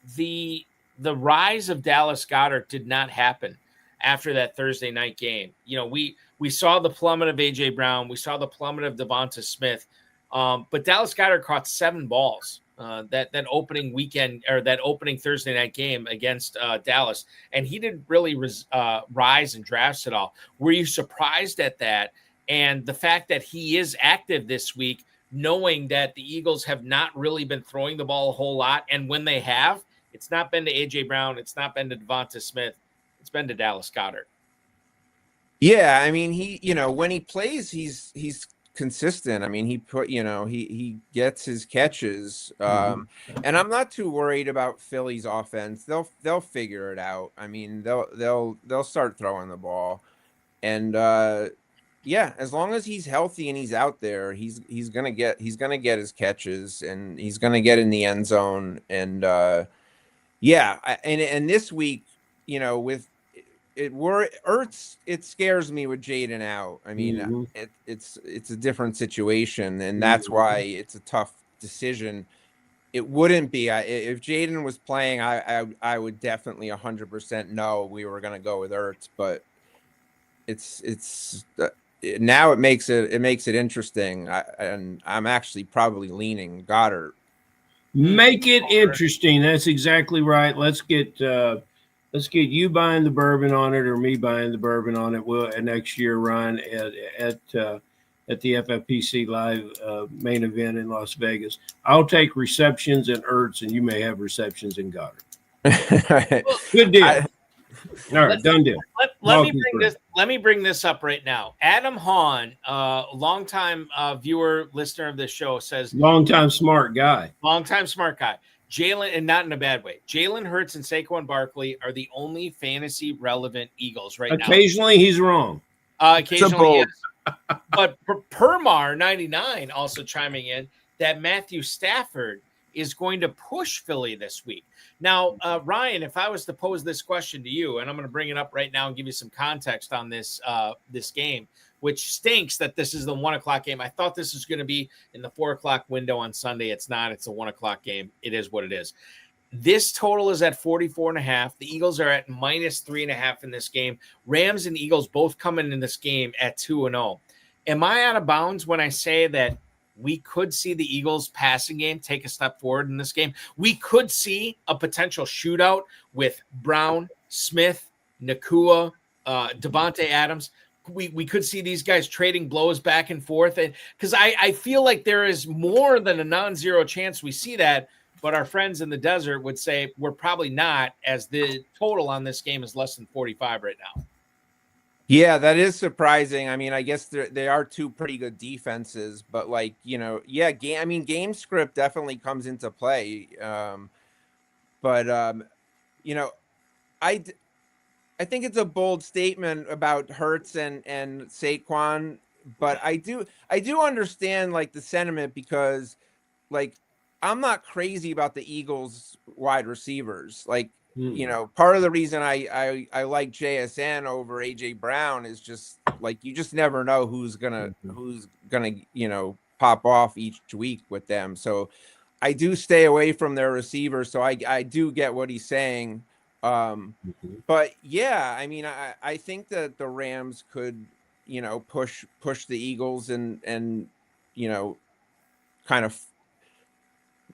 The rise of Dallas Goedert did not happen after that Thursday night game. We saw the plummet of AJ Brown, we saw the plummet of Devonta Smith, but Dallas Goedert caught 7 balls. That opening weekend or that opening Thursday night game against Dallas, and he didn't really rise in drafts at all. Were you surprised at that? And the fact that he is active this week, knowing that the Eagles have not really been throwing the ball a whole lot, and when they have, it's not been to AJ Brown, it's not been to Devonta Smith, it's been to Dallas Goedert. Yeah, I mean, he, when he plays, he's consistent. I mean, he gets his catches, and I'm not too worried about Philly's offense. They'll figure it out. I mean, they'll start throwing the ball, and as long as he's healthy and he's out there, he's gonna get his catches, and he's gonna get in the end zone. And and this week, with Ertz, it scares me with Jaden out. I mean, it's a different situation, and that's why it's a tough decision. It wouldn't be if Jaden was playing. I would definitely 100% know we were going to go with Ertz, but it's now it makes it interesting. And I'm actually probably leaning Goddard. Make it interesting. That's exactly right. Let's get Let's get you buying the bourbon on it, or me buying the bourbon on it. We'll next year, Ryan, at the FFPC Live main event in Las Vegas. I'll take receptions and Ertz, and you may have receptions in Goddard. Good deal. All right, done deal. Let me bring this up right now. Adam Hahn, longtime viewer, listener of this show, says longtime smart guy. Jalen, and not in a bad way. Jalen Hurts and Saquon Barkley are the only fantasy relevant Eagles right now. Occasionally, he's wrong. Occasionally, yes. But Permar 99 also chiming in that Matthew Stafford is going to push Philly this week. Now, Ryan, if I was to pose this question to you, and I'm going to bring it up right now and give you some context on this this game, which stinks that this is the 1 o'clock game. I thought this was going to be in the 4 o'clock window on Sunday. It's not. It's a 1 o'clock game. It is what it is. This total is at 44.5. The Eagles are at -3.5 in this game. Rams and Eagles both coming in this game at 2-0. Am I out of bounds when I say that we could see the Eagles passing game take a step forward in this game? We could see a potential shootout with Brown, Smith, Nakua, Devontae Adams. We could see these guys trading blows back and forth. And because I feel like there is more than a non-zero chance we see that, but our friends in the desert would say we're probably not, as the total on this game is less than 45 right now. Yeah, that is surprising. I mean, I guess they are two pretty good defenses, but like, game script definitely comes into play. But I think it's a bold statement about Hurts and Saquon, but I do understand like the sentiment, because like I'm not crazy about the Eagles wide receivers. Like, part of the reason I like JSN over AJ Brown is just like you just never know who's gonna pop off each week with them. So I do stay away from their receivers. So I do get what he's saying. But yeah, I mean, I think that the Rams could, push the Eagles and kind of,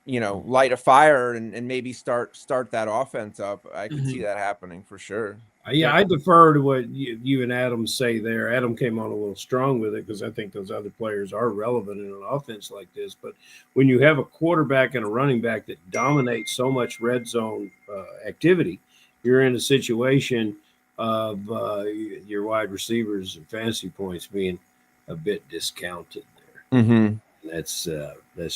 light a fire and maybe start that offense up. I could see that happening for sure. Yeah, I defer to what you and Adam say there. Adam came on a little strong with it because I think those other players are relevant in an offense like this. But when you have a quarterback and a running back that dominate so much red zone activity, you're in a situation of your wide receivers and fantasy points being a bit discounted there. Mm-hmm. That's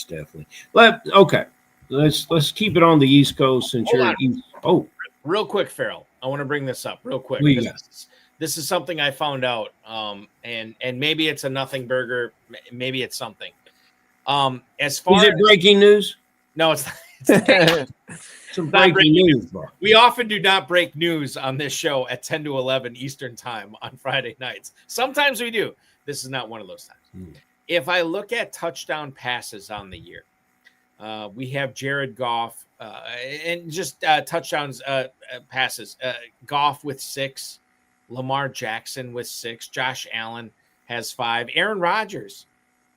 definitely okay. Let's keep it on the East Coast since you're East. Oh, real quick, Ferrell. I want to bring this up real quick. This is something I found out, and maybe it's a nothing burger, maybe it's something. As far is it breaking news? No, it's not. Some breaking news. We often do not break news on this show at 10 to 11 Eastern time on Friday nights. Sometimes we do. This is not one of those times. If I look at touchdown passes on the year, we have Jared Goff and just touchdowns passes. Goff with 6, Lamar Jackson with 6, Josh Allen has 5, Aaron Rodgers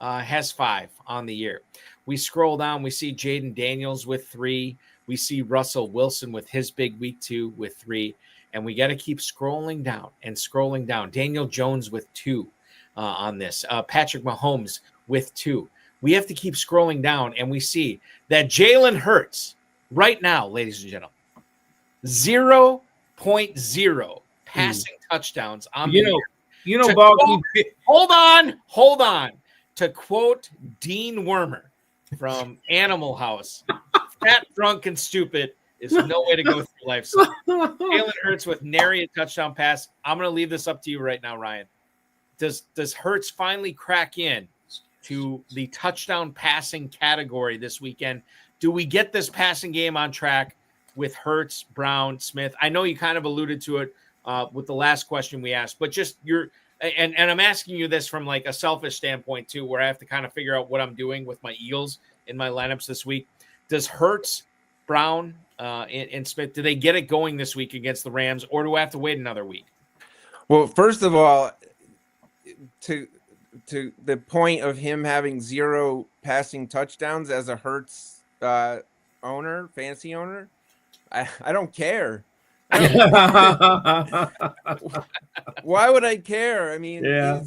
has 5 on the year. We scroll down, we see Jaden Daniels with 3. We see Russell Wilson with his big week 2 with 3. And we got to keep scrolling down and scrolling down. Daniel Jones with 2 on this. Patrick Mahomes with 2. We have to keep scrolling down, and we see that Jalen Hurts right now, ladies and gentlemen, 0.0 passing touchdowns on the year. Hold on. To quote Dean Wormer from Animal House, fat, drunk, and stupid is no way to go through life. So Jalen Hurts with nary a touchdown pass. I'm going to leave this up to you right now, Ryan. Does Hurts finally crack in to the touchdown passing category this weekend? Do we get this passing game on track with Hurts, Brown, Smith? I know you kind of alluded to it with the last question we asked, but just and I'm asking you this from like a selfish standpoint too, where I have to kind of figure out what I'm doing with my Eagles in my lineups this week. Does Hurts, Brown, and Smith, do they get it going this week against the Rams, or do I have to wait another week? Well, first of all, to the point of him having 0 passing touchdowns as a Hurts fantasy owner, I don't care. Why would I care? I mean, Yeah.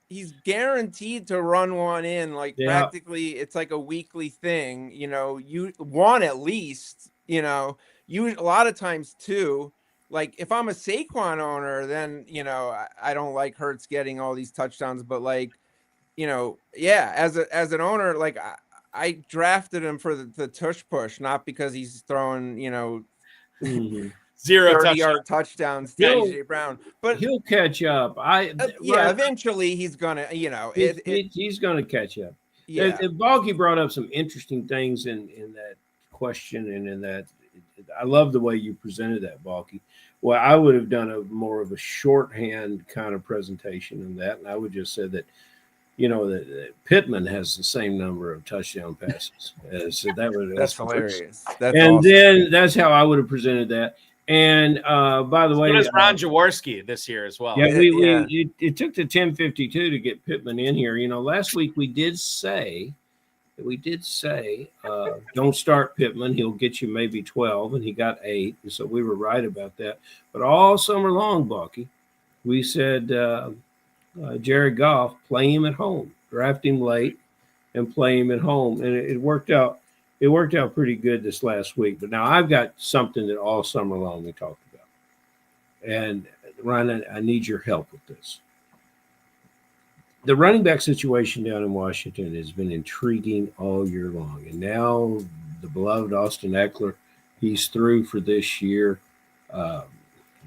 he's guaranteed to run one in, like Yeah. practically it's like a weekly thing, you know, you one at least, you know, you a lot of times too. Like if I'm a Saquon owner, then you know, I don't like Hurts getting all these touchdowns, but like, you know, yeah, as an owner, like I drafted him for the tush push, not because he's throwing, you know, Mhm. 0 30-yard touchdowns to He'll- AJ Brown. But He'll catch up. yeah, eventually he's gonna, you know, he's going to catch up. yeah. Balky brought up some interesting things in that question and in that. I love the way you presented that, Balky. Well, I would have done a more of a shorthand kind of presentation in that, and I would just say that, you know, that Pittman has the same number of touchdown passes. So That's hilarious. That's and awesome. then that's how I would have presented that. And by the way, So does Ron Jaworski this year as well. yeah, Yeah. it took the 10:52 to get Pittman in here. You know, last week we did say don't start Pittman. He'll get you maybe 12, and he got 8. And so we were right about that. But all summer long, Bucky, we said Jared Goff, play him at home, draft him late, and play him at home, and it worked out. It worked out pretty good this last week. But now I've got something that all summer long we talked about, and Ryan, I need your help with this. The running back situation down in Washington has been intriguing all year long, and now the beloved Austin Eckler, he's through for this year.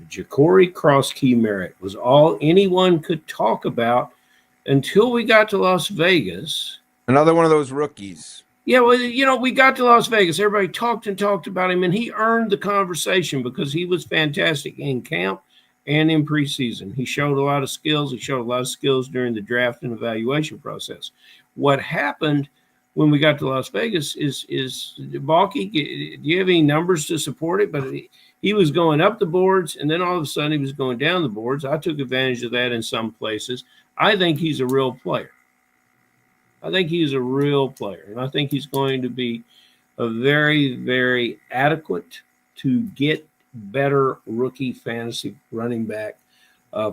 Ja'Cory Cross-Key Merritt was all anyone could talk about until we got to Las Vegas. Another one of those rookies. Yeah, well, you know, we got to Las Vegas. Everybody talked about him, and he earned the conversation because he was fantastic in camp and in preseason. He showed a lot of skills. He showed a lot of skills during the draft and evaluation process. What happened when we got to Las Vegas is Balky, do you have any numbers to support it? But he was going up the boards, and then all of a sudden he was going down the boards. I took advantage of that in some places. I think he's a real player. And I think he's going to be a very, very adequate to get better rookie fantasy running back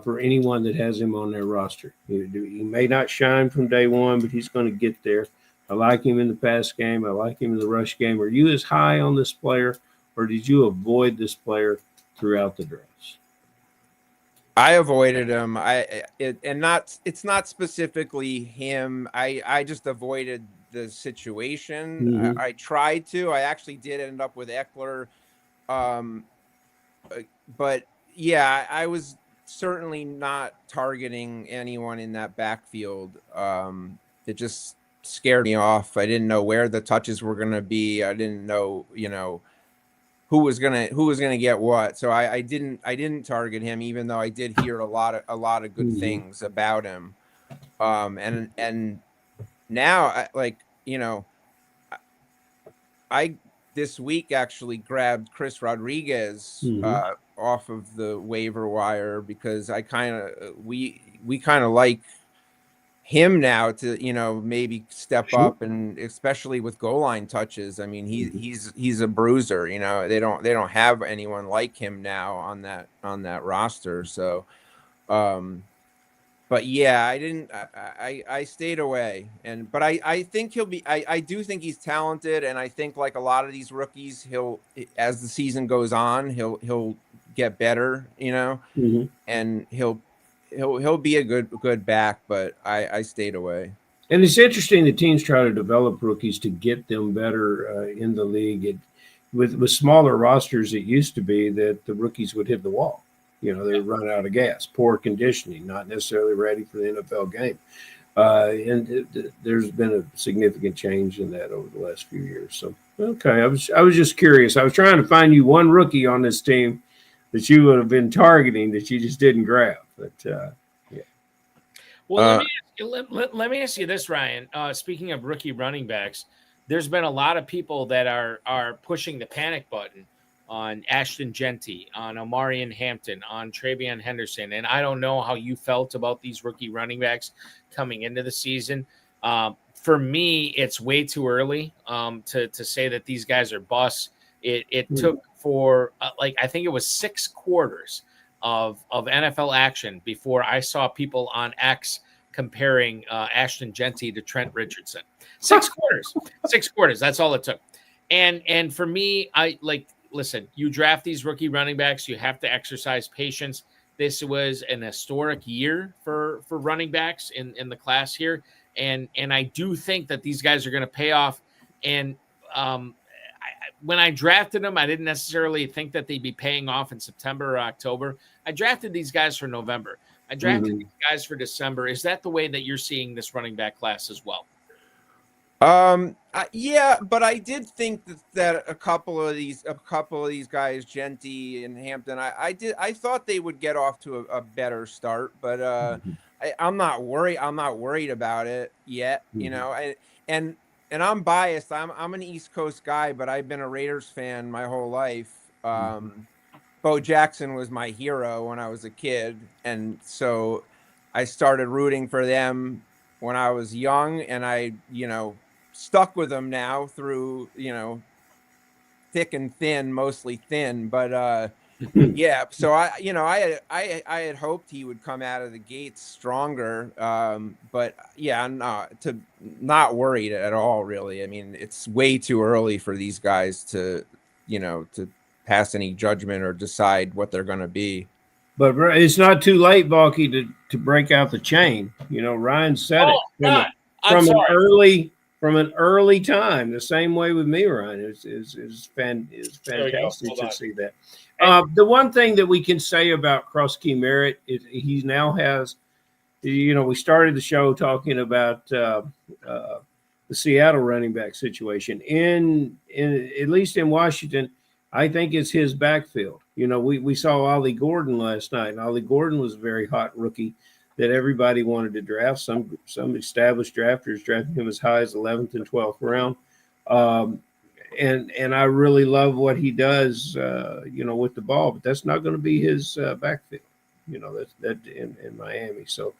for anyone that has him on their roster. He may not shine from day one, but he's going to get there. I like him in the pass game. I like him in the rush game. Are you as high on this player, or did you avoid this player throughout the drafts? I avoided him. It's not specifically him. I just avoided the situation. Mhm. I tried to. I actually did end up with Eckler. But yeah, I was certainly not targeting anyone in that backfield. It just scared me off. I didn't know where the touches were going to be. I didn't know, you know, who was gonna get what. So I didn't target him, even though I did hear a lot of good things about him. And now, I this week actually grabbed Chris Rodriguez off of the waiver wire because we kind of like him now to, you know, maybe step up, and especially with goal line touches. I mean, he's a bruiser, you know. They don't have anyone like him now on that roster. So but yeah, I stayed away, but I think he'll be, I do think he's talented, and I think like a lot of these rookies, as the season goes on, he'll get better, you know, and he'll be a good back, but I stayed away. And it's interesting that teams try to develop rookies to get them better in the league. With smaller rosters, it used to be that the rookies would hit the wall. You know, they run out of gas, poor conditioning, not necessarily ready for the NFL game. And there's been a significant change in that over the last few years. So, okay, I was just curious. I was trying to find you one rookie on this team that you would have been targeting that you just didn't grab. But, yeah. Well, let me ask you this, Ryan. Speaking of rookie running backs, there's been a lot of people that are pushing the panic button on Ashton Genty, on Omarion Hampton, on Travion Henderson. And I don't know how you felt about these rookie running backs coming into the season. For me, it's way too early to say that these guys are busts. It took for I think it was 6 quarters of NFL action before I saw people on X comparing Ashton Genty to Trent Richardson. 6 quarters, 6 quarters. That's all it took. And for me, listen, you draft these rookie running backs, you have to exercise patience. This was an historic year for running backs in the class here. And I do think that these guys are going to pay off. And when I drafted them, I didn't necessarily think that they'd be paying off in September or October. I drafted these guys for November. I drafted these guys for December. Is that the way that you're seeing this running back class as well? Yeah, but I did think that a couple of these guys, Genty and Hampton, I thought they would get off to a better start, but I'm not worried about it yet. You know, and I'm biased. I'm an East Coast guy, but I've been a Raiders fan my whole life. Bo Jackson was my hero when I was a kid, and so I started rooting for them when I was young, and I, stuck with them now through, thick and thin, mostly thin, but yeah. So I had hoped he would come out of the gates stronger, but yeah, I'm not worried at all, really. I mean, it's way too early for these guys to pass any judgment or decide what they're going to be. But it's not too late, Balky, to break out the chain. Ryan said it from an early time. The same way with me, Ryan. Is fantastic to see that. The one thing that we can say about Krusky Merritt is he now has. We started the show talking about the Seattle running back situation. In at least in Washington, I think it's his backfield. We saw Ollie Gordon last night, and Ollie Gordon was a very hot rookie that everybody wanted to draft. Some established drafters drafted him as high as 11th and 12th round. And I really love what he does, with the ball. But that's not going to be his backfield, that in Miami. So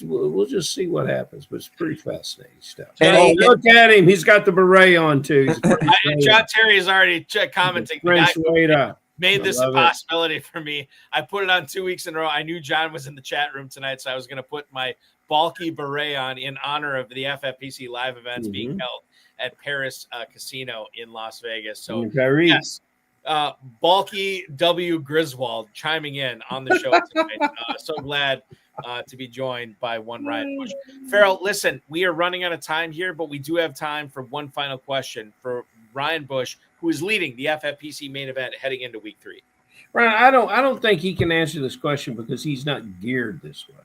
we'll just see what happens. But it's pretty fascinating stuff. And look at him; he's got the beret on too. John Terry is already commenting. Made this a possibility for me. I put it on 2 weeks in a row. I knew John was in the chat room tonight, so I was going to put my bulky beret on in honor of the FFPC live events being held at Paris Casino in Las Vegas. So yes, bulky W Griswold chiming in on the show tonight. So glad to be joined by one Ryan Bush. Ferrell, listen, we are running out of time here, but we do have time for one final question for Ryan Bush, who is leading the FFPC main event heading into week 3. Ryan, I don't think he can answer this question because he's not geared this way.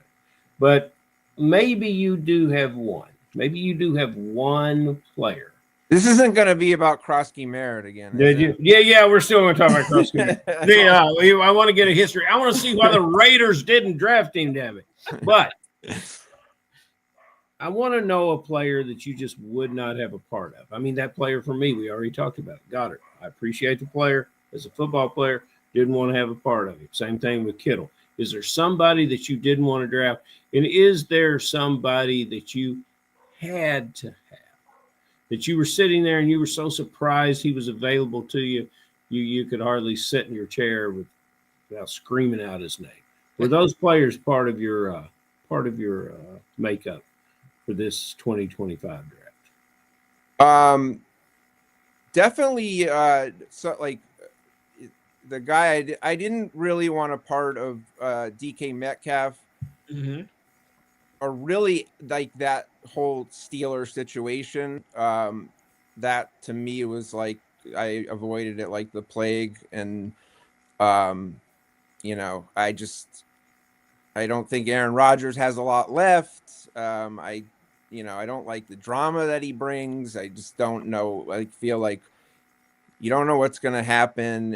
But maybe you do have one. Maybe you do have one player. This isn't going to be about Krusky Merritt again. Did you? Yeah, we're still going to talk about Krusky Merritt. I want to get a history. I want to see why the Raiders didn't draft him, damn it. But I want to know a player that you just would not have a part of. I mean, that player for me, we already talked about it. Goddard. I appreciate the player as a football player. Didn't want to have a part of it. Same thing with Kittle. Is there somebody that you didn't want to draft? And is there somebody that you had to have? That you were sitting there and you were so surprised he was available to you, you could hardly sit in your chair without screaming out his name. Were those players part of your makeup for this 2025 draft? Definitely. The guy I didn't really want a part of DK Metcalf, or really like that whole Steelers situation. That to me was like I avoided it like the plague, and I don't think Aaron Rodgers has a lot left. I don't like the drama that he brings. I just don't know. I feel like you don't know what's going to happen.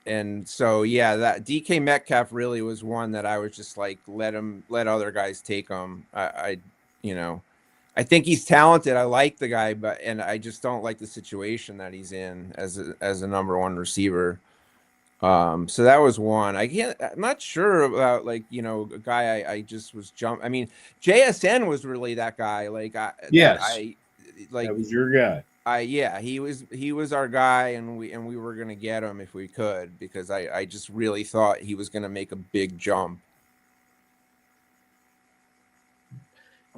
And so, yeah, that DK Metcalf really was one that I was just like, let other guys take him. I think he's talented. I like the guy, and I just don't like the situation that he's in as a number one receiver. So that was one. I'm not sure about a guy I just was I mean, JSN was really that guy. That was your guy. Yeah, he was our guy, and we were gonna get him if we could, because I just really thought he was gonna make a big jump.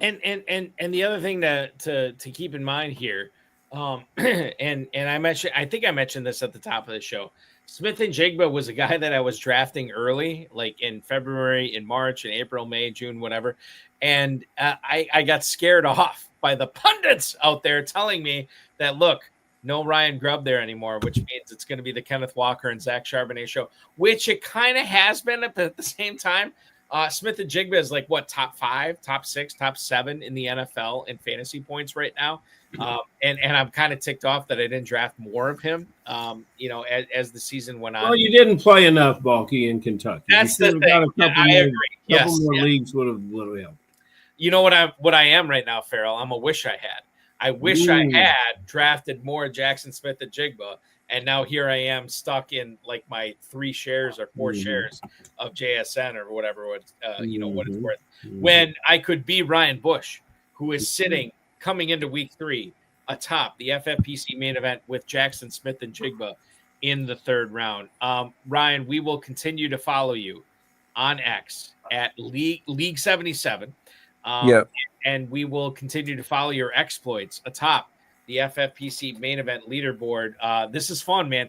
And the other thing to keep in mind here, and I think I mentioned this at the top of the show. Smith and Jigba was a guy that I was drafting early, like in February, in March, in April, May, June, whatever. And I got scared off by the pundits out there telling me that, look, no Ryan Grubb there anymore, which means it's going to be the Kenneth Walker and Zach Charbonnet show, which it kind of has been, but at the same time, Smith and Jigba is like what, top 5, top 6, top 7 in the NFL in fantasy points right now. And I'm kind of ticked off that I didn't draft more of him, as the season went on. Well, you didn't play enough, Balky, in Kentucky. That's the thing. I agree. Couple more leagues would have helped. You know what I am right now, Ferrell? I'm a wish I had. I wish I had drafted more Jackson Smith and Jigba, and now here I am stuck in like my 3 shares or 4 shares of JSN or whatever what it's worth. When I could be Ryan Bush, who is sitting coming into week 3 atop the FFPC main event with Jackson Smith and Jigba in the 3rd round. Ryan, we will continue to follow you on X at League 77. And we will continue to follow your exploits atop the FFPC main event leaderboard. This is fun, man.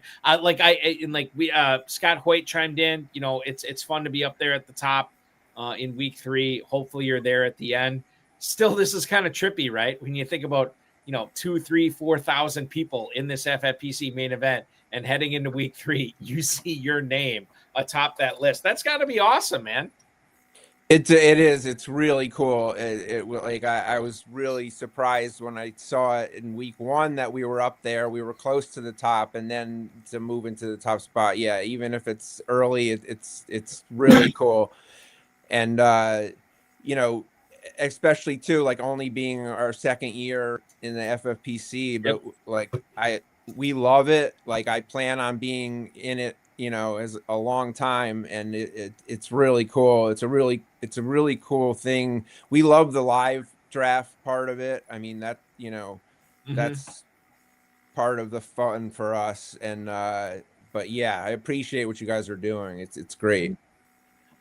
Scott Hoyt chimed in. It's fun to be up there at the top in week 3. Hopefully you're there at the end. Still, this is kind of trippy, right? When you think about 2,000, 3,000, 4,000 people in this FFPC main event, and heading into week 3, you see your name atop that list. That's got to be awesome, man. It is. It's really cool. I was really surprised when I saw it in week 1 that we were up there. We were close to the top, and then to move into the top spot. Yeah, even if it's early, it's really cool. And especially too, like only being our 2nd year in the FFPC, but we love it. Like I plan on being in it, as a long time, and it's really cool. It's a really cool thing. We love the live draft part of it. I mean, that that's part of the fun for us. And but yeah, I appreciate what you guys are doing. It's great.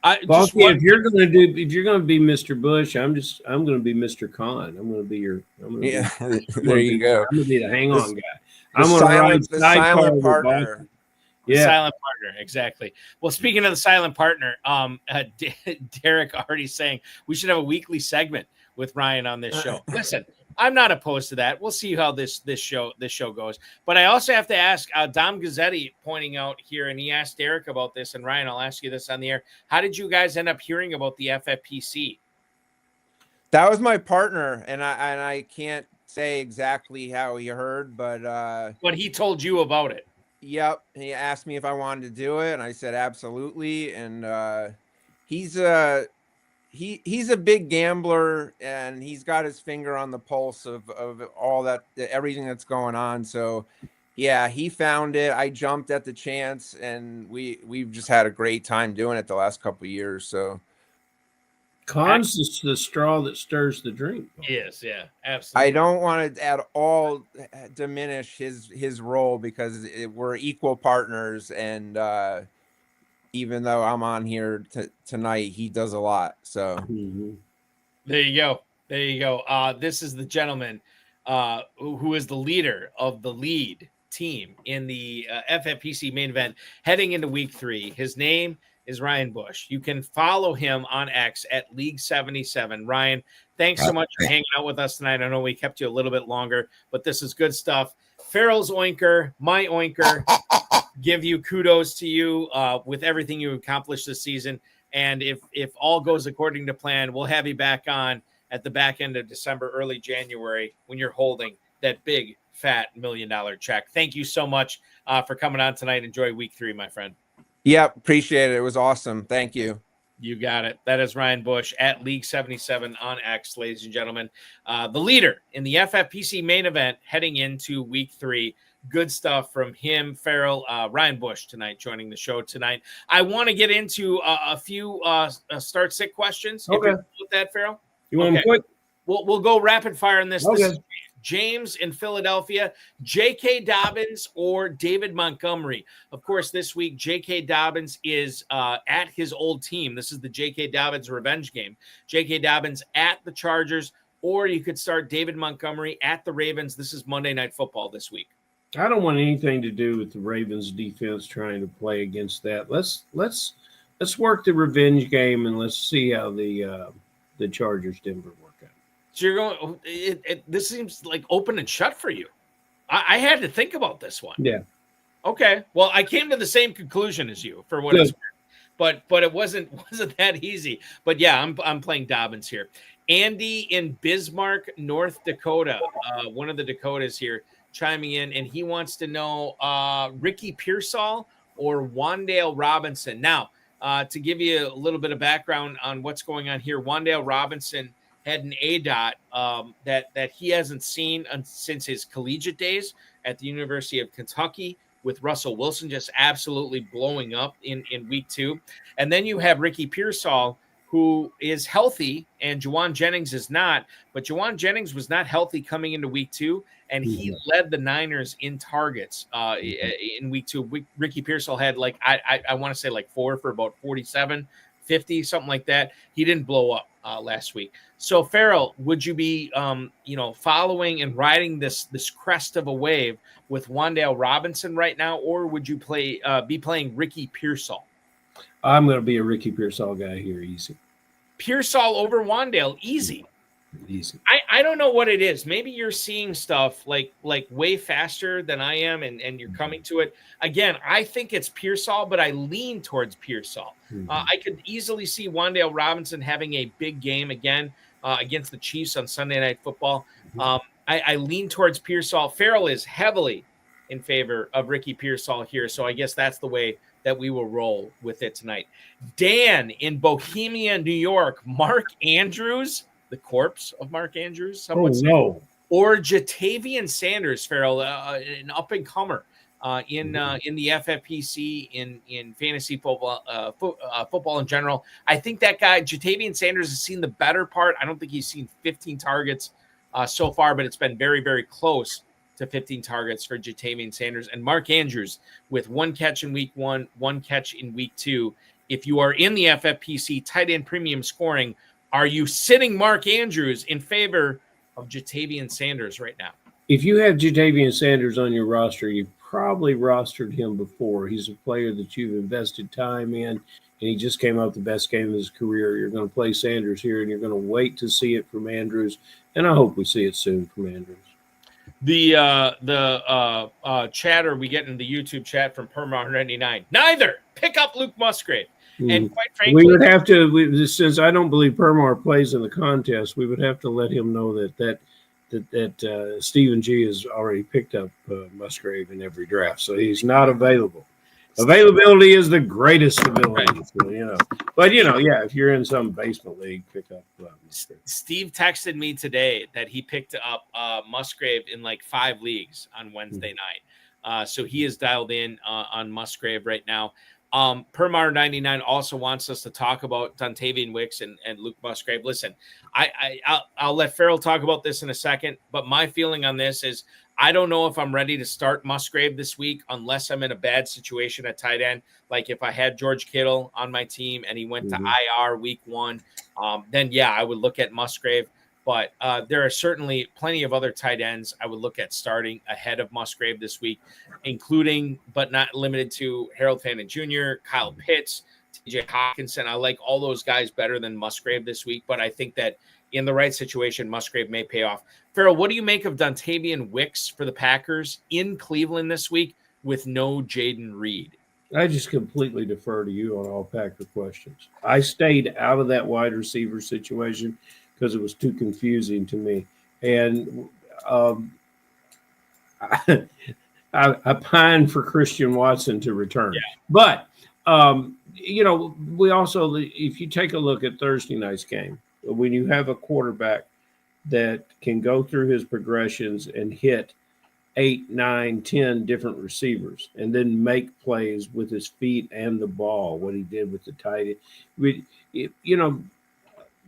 If you're going to be Mr. Bush, I'm going to be Mr. Khan. I'm going to be your. There you go. I'm going to be the hang on guy. I'm going to the silent partner. Yeah. Silent partner, exactly. Well, speaking of the silent partner, Derek already saying we should have a weekly segment with Ryan on this show. Listen, I'm not opposed to that. We'll see how this show goes. But I also have to ask Dom Gazzetti pointing out here, and he asked Derek about this. And Ryan, I'll ask you this on the air: how did you guys end up hearing about the FFPC? That was my partner, and I can't say exactly how he heard, but he told you about it. Yep. He asked me if I wanted to do it, and I said absolutely. And he's a big gambler, and he's got his finger on the pulse of all that, everything that's going on. So yeah, he found it. I jumped at the chance, and we've just had a great time doing it the last couple of years. So Khan's the straw that stirs the drink. Yes, yeah, absolutely. I don't want to at all diminish his role, because we're equal partners, and even though I'm on here tonight, he does a lot. So there you go. This is the gentleman who is the leader of the lead team in the FFPC main event heading into week 3. His name is Ryan Bush. You can follow him on X at League 77. Ryan, thanks so much for hanging out with us tonight. I know we kept you a little bit longer, but this is good stuff. Ferrell's oinker, my oinker, give you kudos to you with everything you accomplished this season. And if all goes according to plan, we'll have you back on at the back end of December, early January, when you're holding that big, fat $1 million check. Thank you so much for coming on tonight. Enjoy week 3, my friend. Yep, appreciate it. It was awesome. Thank you. You got it. That is Ryan Bush at League 77 on X, ladies and gentlemen. The leader in the FFPC main event heading into week 3. Good stuff from him, Ferrell. Ryan Bush tonight joining the show tonight. I want to get into a few start-sit questions. Okay. With that, Ferrell? You want them quick? We'll go rapid fire on this. Okay. This is James in Philadelphia, J.K. Dobbins or David Montgomery. Of course, this week, J.K. Dobbins is at his old team. This is the J.K. Dobbins revenge game. J.K. Dobbins at the Chargers, or you could start David Montgomery at the Ravens. This is Monday Night Football this week. I don't want anything to do with the Ravens defense trying to play against that. Let's work the revenge game and let's see how the Chargers Denver work out. So you're going. This seems like open and shut for you. I had to think about this one. Yeah. Okay. Well, I came to the same conclusion as you for what it's worth, but it wasn't that easy. But yeah, I'm playing Dobbins here. Andy in Bismarck, North Dakota, one of the Dakotas here, chiming in, and he wants to know Ricky Pearsall or Wan'Dale Robinson. Now, to give you a little bit of background on what's going on here, Wan'Dale Robinson had an ADOT that he hasn't seen since his collegiate days at the University of Kentucky, with Russell Wilson just absolutely blowing up in week 2. And then you have Ricky Pearsall, who is healthy, and Juwan Jennings is not. But Juwan Jennings was not healthy coming into week 2, and he led the Niners in targets in week 2. Ricky Pearsall had I want to say 4 for about 47, 50, something like that. He didn't blow up last week. So Ferrell, would you be following and riding this crest of a wave with Wan'Dale Robinson right now, or would you be playing Ricky Pearsall? I'm going to be a Ricky Pearsall guy here, easy. Pearsall over Wan'Dale, easy. Easy. I don't know what it is. Maybe you're seeing stuff like way faster than I am, and you're coming to it. Again, I think it's Pearsall, but I lean towards Pearsall. I could easily see Wan'Dale Robinson having a big game again against the Chiefs on Sunday Night Football. I lean towards Pearsall. Ferrell is heavily in favor of Ricky Pearsall here, so I guess that's the way that we will roll with it tonight. Dan in Bohemia, New York, Mark Andrews, the corpse of Mark Andrews, someone no. Or Jatavian Sanders, Ferrell, an up-and-comer in the FFPC, in fantasy football, football in general. I think that guy, Jatavian Sanders, has seen the better part. I don't think he's seen 15 targets so far, but it's been very, very close to 15 targets for Jatavian Sanders. And Mark Andrews with 1 catch in week 1, 1 catch in week 2. If you are in the FFPC tight end premium scoring, are you sitting Mark Andrews in favor of Jatavian Sanders right now? If you have Jatavian Sanders on your roster, you've probably rostered him before. He's a player that you've invested time in, and he just came out the best game of his career. You're going to play Sanders here, and you're going to wait to see it from Andrews, and I hope we see it soon from Andrews. The chatter we get in the YouTube chat from Permar99. Neither. Pick up Luke Musgrave. And quite frankly, we would have to, since I don't believe Permar plays in the contest, we would have to let him know that Stephen G has already picked up Musgrave in every draft, so he's not available. Availability is the greatest ability, so, But if you're in some basement league, pick up Musgrave. Steve texted me today that he picked up Musgrave in 5 leagues on Wednesday night. So he is dialed in on Musgrave right now. Permar99 also wants us to talk about Dontavian Wicks and Luke Musgrave. Listen, I'll let Ferrell talk about this in a second, but my feeling on this is I don't know if I'm ready to start Musgrave this week unless I'm in a bad situation at tight end. Like if I had George Kittle on my team and he went to IR week 1, then yeah, I would look at Musgrave. But there are certainly plenty of other tight ends I would look at starting ahead of Musgrave this week, including but not limited to Harold Fannin Jr., Kyle Pitts, TJ Hawkinson. I like all those guys better than Musgrave this week, but I think that in the right situation, Musgrave may pay off. Ferrell, what do you make of Dontavian Wicks for the Packers in Cleveland this week with no Jaden Reed? I just completely defer to you on all Packer questions. I stayed out of that wide receiver situation because it was too confusing to me. And I pine for Christian Watson to return. Yeah. But, we also, if you take a look at Thursday night's game, when you have a quarterback that can go through his progressions and hit 8, 9, 10 different receivers and then make plays with his feet and the ball, what he did with the tight end.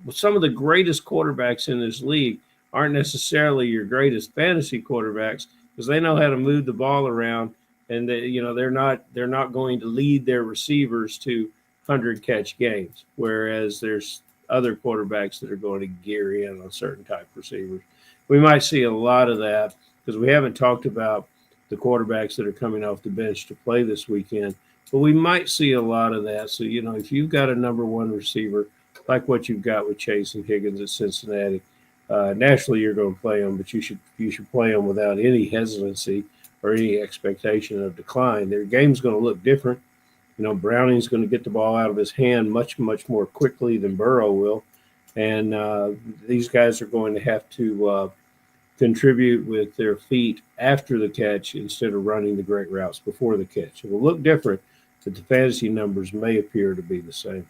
Some of the greatest quarterbacks in this league aren't necessarily your greatest fantasy quarterbacks because they know how to move the ball around, and they're not going to lead their receivers to 100-catch games, whereas there's other quarterbacks that are going to gear in on certain type receivers. We might see a lot of that because we haven't talked about the quarterbacks that are coming off the bench to play this weekend, but we might see a lot of that. So, if you've got a number one receiver like what you've got with Chase and Higgins at Cincinnati, naturally you're going to play them, but you should play them without any hesitancy or any expectation of decline. Their game's going to look different. Browning's going to get the ball out of his hand much, much more quickly than Burrow will. And these guys are going to have to contribute with their feet after the catch instead of running the great routes before the catch. It will look different, but the fantasy numbers may appear to be the same.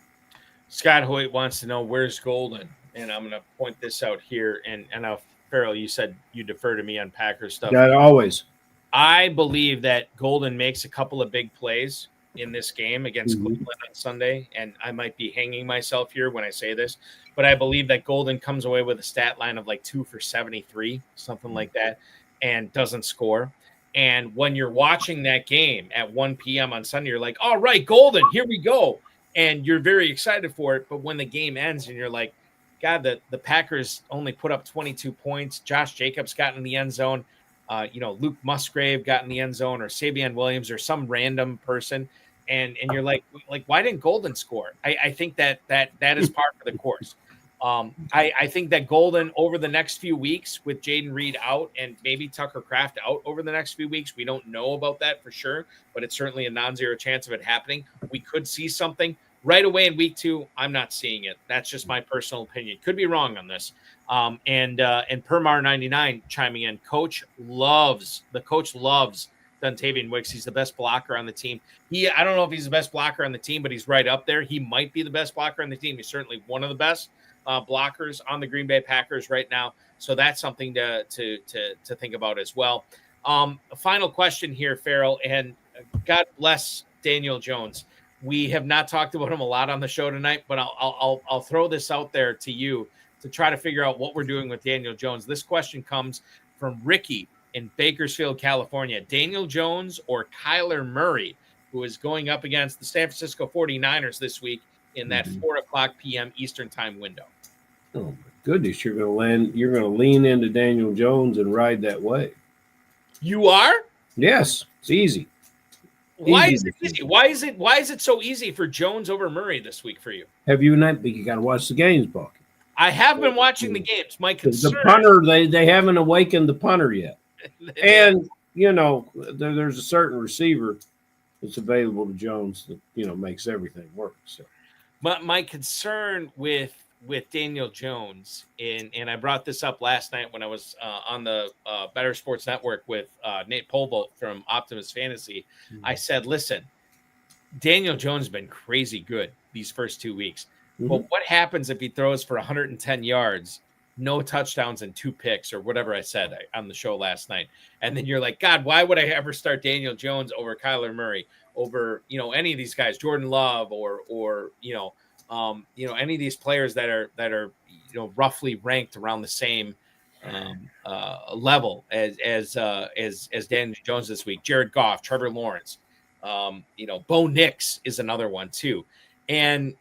Scott Hoyt wants to know, where's Golden? And I'm going to point this out here. And now, Ferrell, you said you defer to me on Packers stuff. Yeah, always. I believe that Golden makes a couple of big plays in this game against Cleveland on Sunday, and I might be hanging myself here when I say this, but I believe that Golden comes away with a stat line of like 2 for 73, something like that, and doesn't score. And when you're watching that game at 1 p.m. on Sunday, you're like, all right, Golden, here we go. And you're very excited for it. But when the game ends and you're like, God, the Packers only put up 22 points. Josh Jacobs got in the end zone. Luke Musgrave got in the end zone, or Sabian Williams, or some random person. And you're like, why didn't Golden score? I think that is part of the course. I think that Golden over the next few weeks with Jaden Reed out and maybe Tucker Kraft out over the next few weeks, we don't know about that for sure, but it's certainly a non-zero chance of it happening. We could see something right away in week 2. I'm not seeing it. That's just my personal opinion. Could be wrong on this. And Permar99 chiming in. Coach loves Dontavian Wicks. He's the best blocker on the team. I don't know if he's the best blocker on the team, but he's right up there. He might be the best blocker on the team. He's certainly one of the best blockers on the Green Bay Packers right now. So that's something to think about as well. A final question here, Ferrell, and God bless Daniel Jones. We have not talked about him a lot on the show tonight, but I'll throw this out there to you to try to figure out what we're doing with Daniel Jones. This question comes from Ricky in Bakersfield, California. Daniel Jones or Kyler Murray, who is going up against the San Francisco 49ers this week in that 4:00 p.m. Eastern time window. Oh my goodness, you're going to lean into Daniel Jones and ride that wave. You are? Yes, it's easy. Why is it easy? Why is it so easy for Jones over Murray this week for you? Have you not? You got to watch the games, Balkman. I have been watching the games. My concern, the punter, they haven't awakened the punter yet. And, there's a certain receiver that's available to Jones that, makes everything work. So, my concern with Daniel Jones, and I brought this up last night when I was on the Better Sports Network with Nate Polvolt from Optimus Fantasy. I said, listen, Daniel Jones has been crazy good these first 2 weeks. But what happens if he throws for 110 yards, no touchdowns, and 2 picks, or whatever I said on the show last night? And then you're like, God, why would I ever start Daniel Jones over Kyler Murray, over any of these guys, Jordan Love, or any of these players that are roughly ranked around the same level as Daniel Jones this week. Jared Goff, Trevor Lawrence, Bo Nix is another one too, and.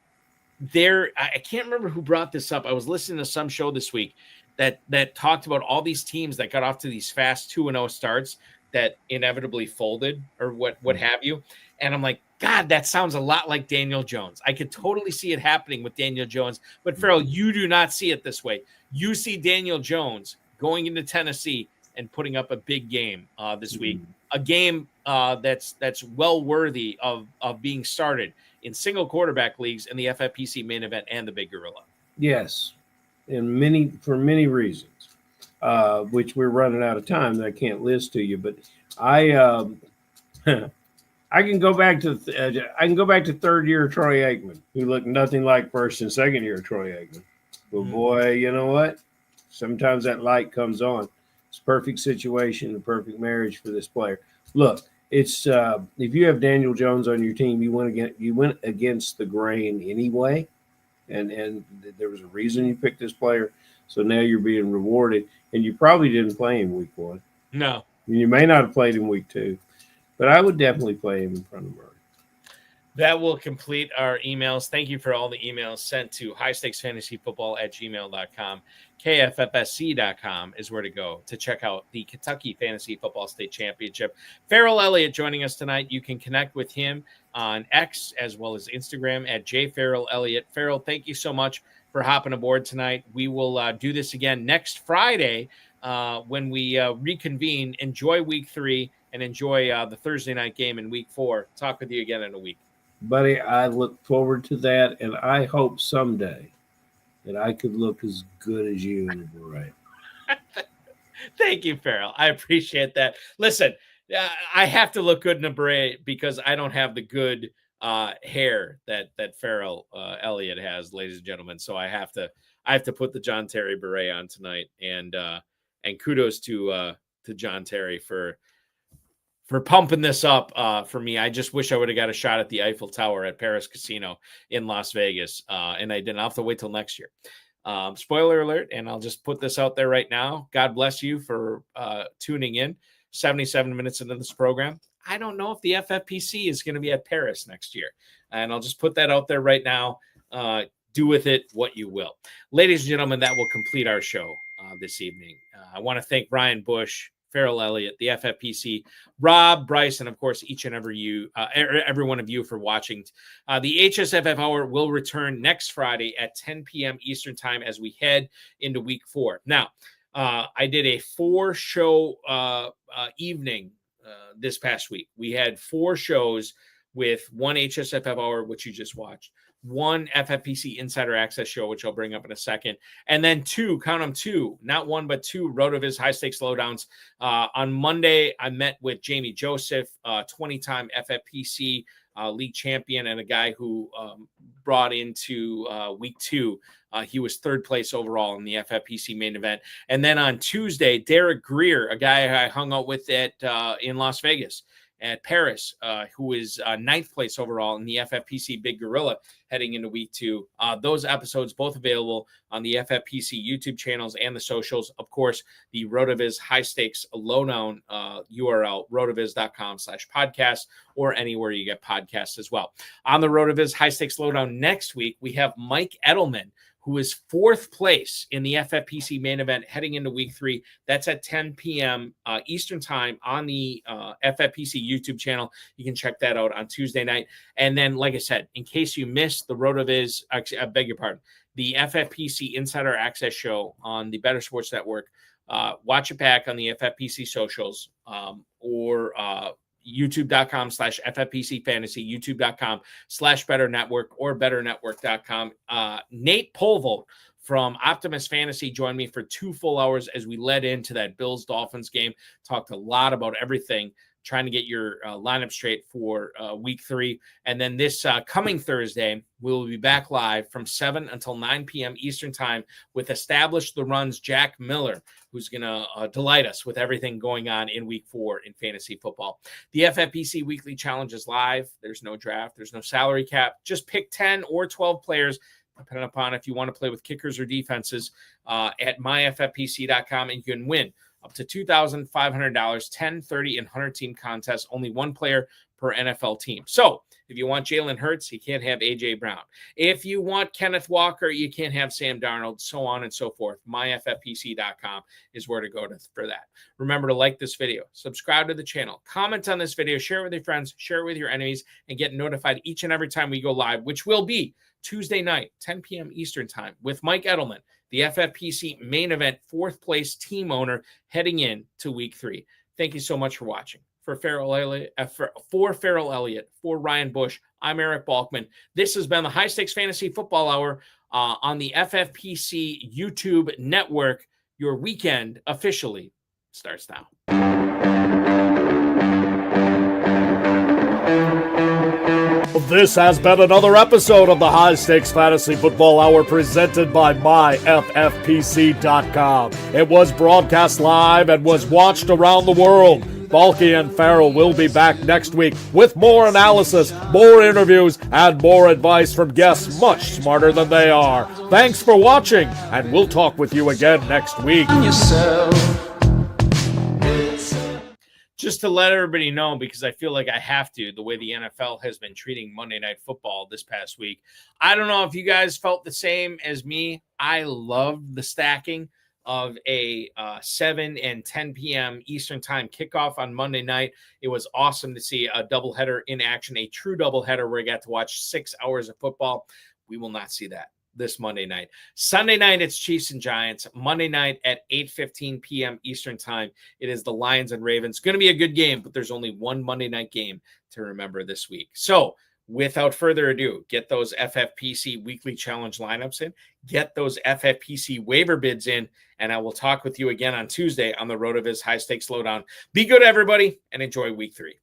I can't remember who brought this up. I was listening to some show this week that talked about all these teams that got off to these fast 2-0 starts that inevitably folded or what have you. And I'm like, God, that sounds a lot like Daniel Jones. I could totally see it happening with Daniel Jones. But Ferrell, you do not see it this way. You see Daniel Jones going into Tennessee and putting up a big game this week, a game that's well worthy of being started in single quarterback leagues in the FFPC Main Event and the Big Gorilla. Yes, for many reasons, which we're running out of time that I can't list to you. But I can go back to third year Troy Aikman, who looked nothing like first and second year Troy Aikman. But boy, you know what? Sometimes that light comes on. It's a perfect situation, a perfect marriage for this player. Look. It's if you have Daniel Jones on your team, you went against the grain anyway, and there was a reason you picked this player. So now you're being rewarded, and you probably didn't play him week 1. No. You may not have played him week 2, but I would definitely play him in front of Murray. That will complete our emails. Thank you for all the emails sent to highstakesfantasyfootball@gmail.com. KFFSC.com is where to go to check out the Kentucky Fantasy Football State Championship. Ferrell Elliott joining us tonight. You can connect with him on X as well as Instagram at jferrellelliott. Ferrell, thank you so much for hopping aboard tonight. We will do this again next Friday when we reconvene. Enjoy week 3 and enjoy the Thursday night game in week 4. Talk with you again in a week. Buddy, I look forward to that, and I hope someday that I could look as good as you in the beret. Thank you, Ferrell. I appreciate that. Listen, I have to look good in a beret because I don't have the good hair that Ferrell Elliott has, ladies and gentlemen. So I have to put the John Terry beret on tonight, and kudos to John Terry for pumping this up for me. I just wish I would have got a shot at the Eiffel Tower at Paris Casino in Las Vegas, and I didn't. I'll have to wait till next year. Spoiler alert, and I'll just put this out there right now. God bless you for tuning in. 77 minutes into this program. I don't know if the FFPC is going to be at Paris next year, and I'll just put that out there right now. Do with it what you will. Ladies and gentlemen, that will complete our show this evening. I want to thank Ryan Bush, Ferrell Elliott, the FFPC, Rob, Bryce, and of course, each and every one of you for watching. The HSFF Hour will return next Friday at 10 p.m. Eastern Time as we head into week 4. Now, I did a 4-show evening this past week. We had 4 shows with one HSFF Hour, which you just watched, one FFPC Insider Access show, which I'll bring up in a second, and then 2, count them 2, not 1, but 2 RotoViz high stakes lowdowns. On Monday, I met with Jamie Joseph, 20-time FFPC league champion, and a guy who brought into week 2. He was 3rd place overall in the FFPC main event. And then on Tuesday, Derek Greer, a guy I hung out with in Las Vegas at Paris, who is 9th place overall in the FFPC Big Gorilla heading into week 2. Those episodes both available on the FFPC YouTube channels and the socials. Of course, the RotoViz high stakes lowdown URL, rotoviz.com/podcast, or anywhere you get podcasts as well. On the RotoViz high stakes lowdown next week, we have Mike Edelman, who is 4th place in the FFPC main event heading into week 3. That's at 10 p.m. Eastern Time on the FFPC YouTube channel. You can check that out on Tuesday night. And then, like I said, in case you missed the RotoViz, actually, I beg your pardon, the FFPC Insider Access show on the Better Sports Network, watch it back on the FFPC socials or youtube.com/FFPC Fantasy, youtube.com/Better Network, or betternetwork.com. Nate Polvold from Optimus Fantasy joined me for 2 full hours as we led into that Bills-Dolphins game. Talked a lot about everything, trying to get your lineup straight for week 3. And then this coming Thursday, we'll be back live from 7 until 9 p.m. Eastern Time with Establish the Run's Jack Miller, who's going to delight us with everything going on in week 4 in fantasy football. The FFPC Weekly Challenge is live. There's no draft. There's no salary cap. Just pick 10 or 12 players, depending upon if you want to play with kickers or defenses, at myffpc.com, and you can win up to $2,500, 10, 30, and 100-team contests. Only 1 player per NFL team. So if you want Jalen Hurts, you can't have A.J. Brown. If you want Kenneth Walker, you can't have Sam Darnold, so on and so forth. myffpc.com is where to go for that. Remember to like this video, subscribe to the channel, comment on this video, share it with your friends, share it with your enemies, and get notified each and every time we go live, which will be Tuesday night, 10 p.m. Eastern Time, with Mike Edelman, the FFPC main event 4th place team owner heading in to week 3. Thank you so much for watching. For Ferrell Elliott, for Ryan Bush, I'm Eric Balkman. This has been the High Stakes Fantasy Football Hour on the FFPC YouTube network. Your weekend officially starts now. This has been another episode of the High Stakes Fantasy Football Hour presented by myffpc.com. It was broadcast live and was watched around the world. Balky and Ferrell will be back next week with more analysis, more interviews, and more advice from guests much smarter than they are. Thanks for watching, and we'll talk with you again next week. Just to let everybody know, because I feel like I have to, the way the NFL has been treating Monday Night Football this past week. I don't know if you guys felt the same as me. I loved the stacking of a 7 and 10 p.m. Eastern time kickoff on Monday night. It was awesome to see a doubleheader in action, a true doubleheader where I got to watch 6 hours of football. We will not see that this Monday night. Sunday night, it's Chiefs and Giants. Monday night at 8:15 p.m. Eastern time, it is the Lions and Ravens. Going to be a good game, but there's only one Monday night game to remember this week. So without further ado, get those FFPC weekly challenge lineups in, get those FFPC waiver bids in, and I will talk with you again on Tuesday on the RotoViz High Stakes Lowdown. Be good, everybody, and enjoy week 3.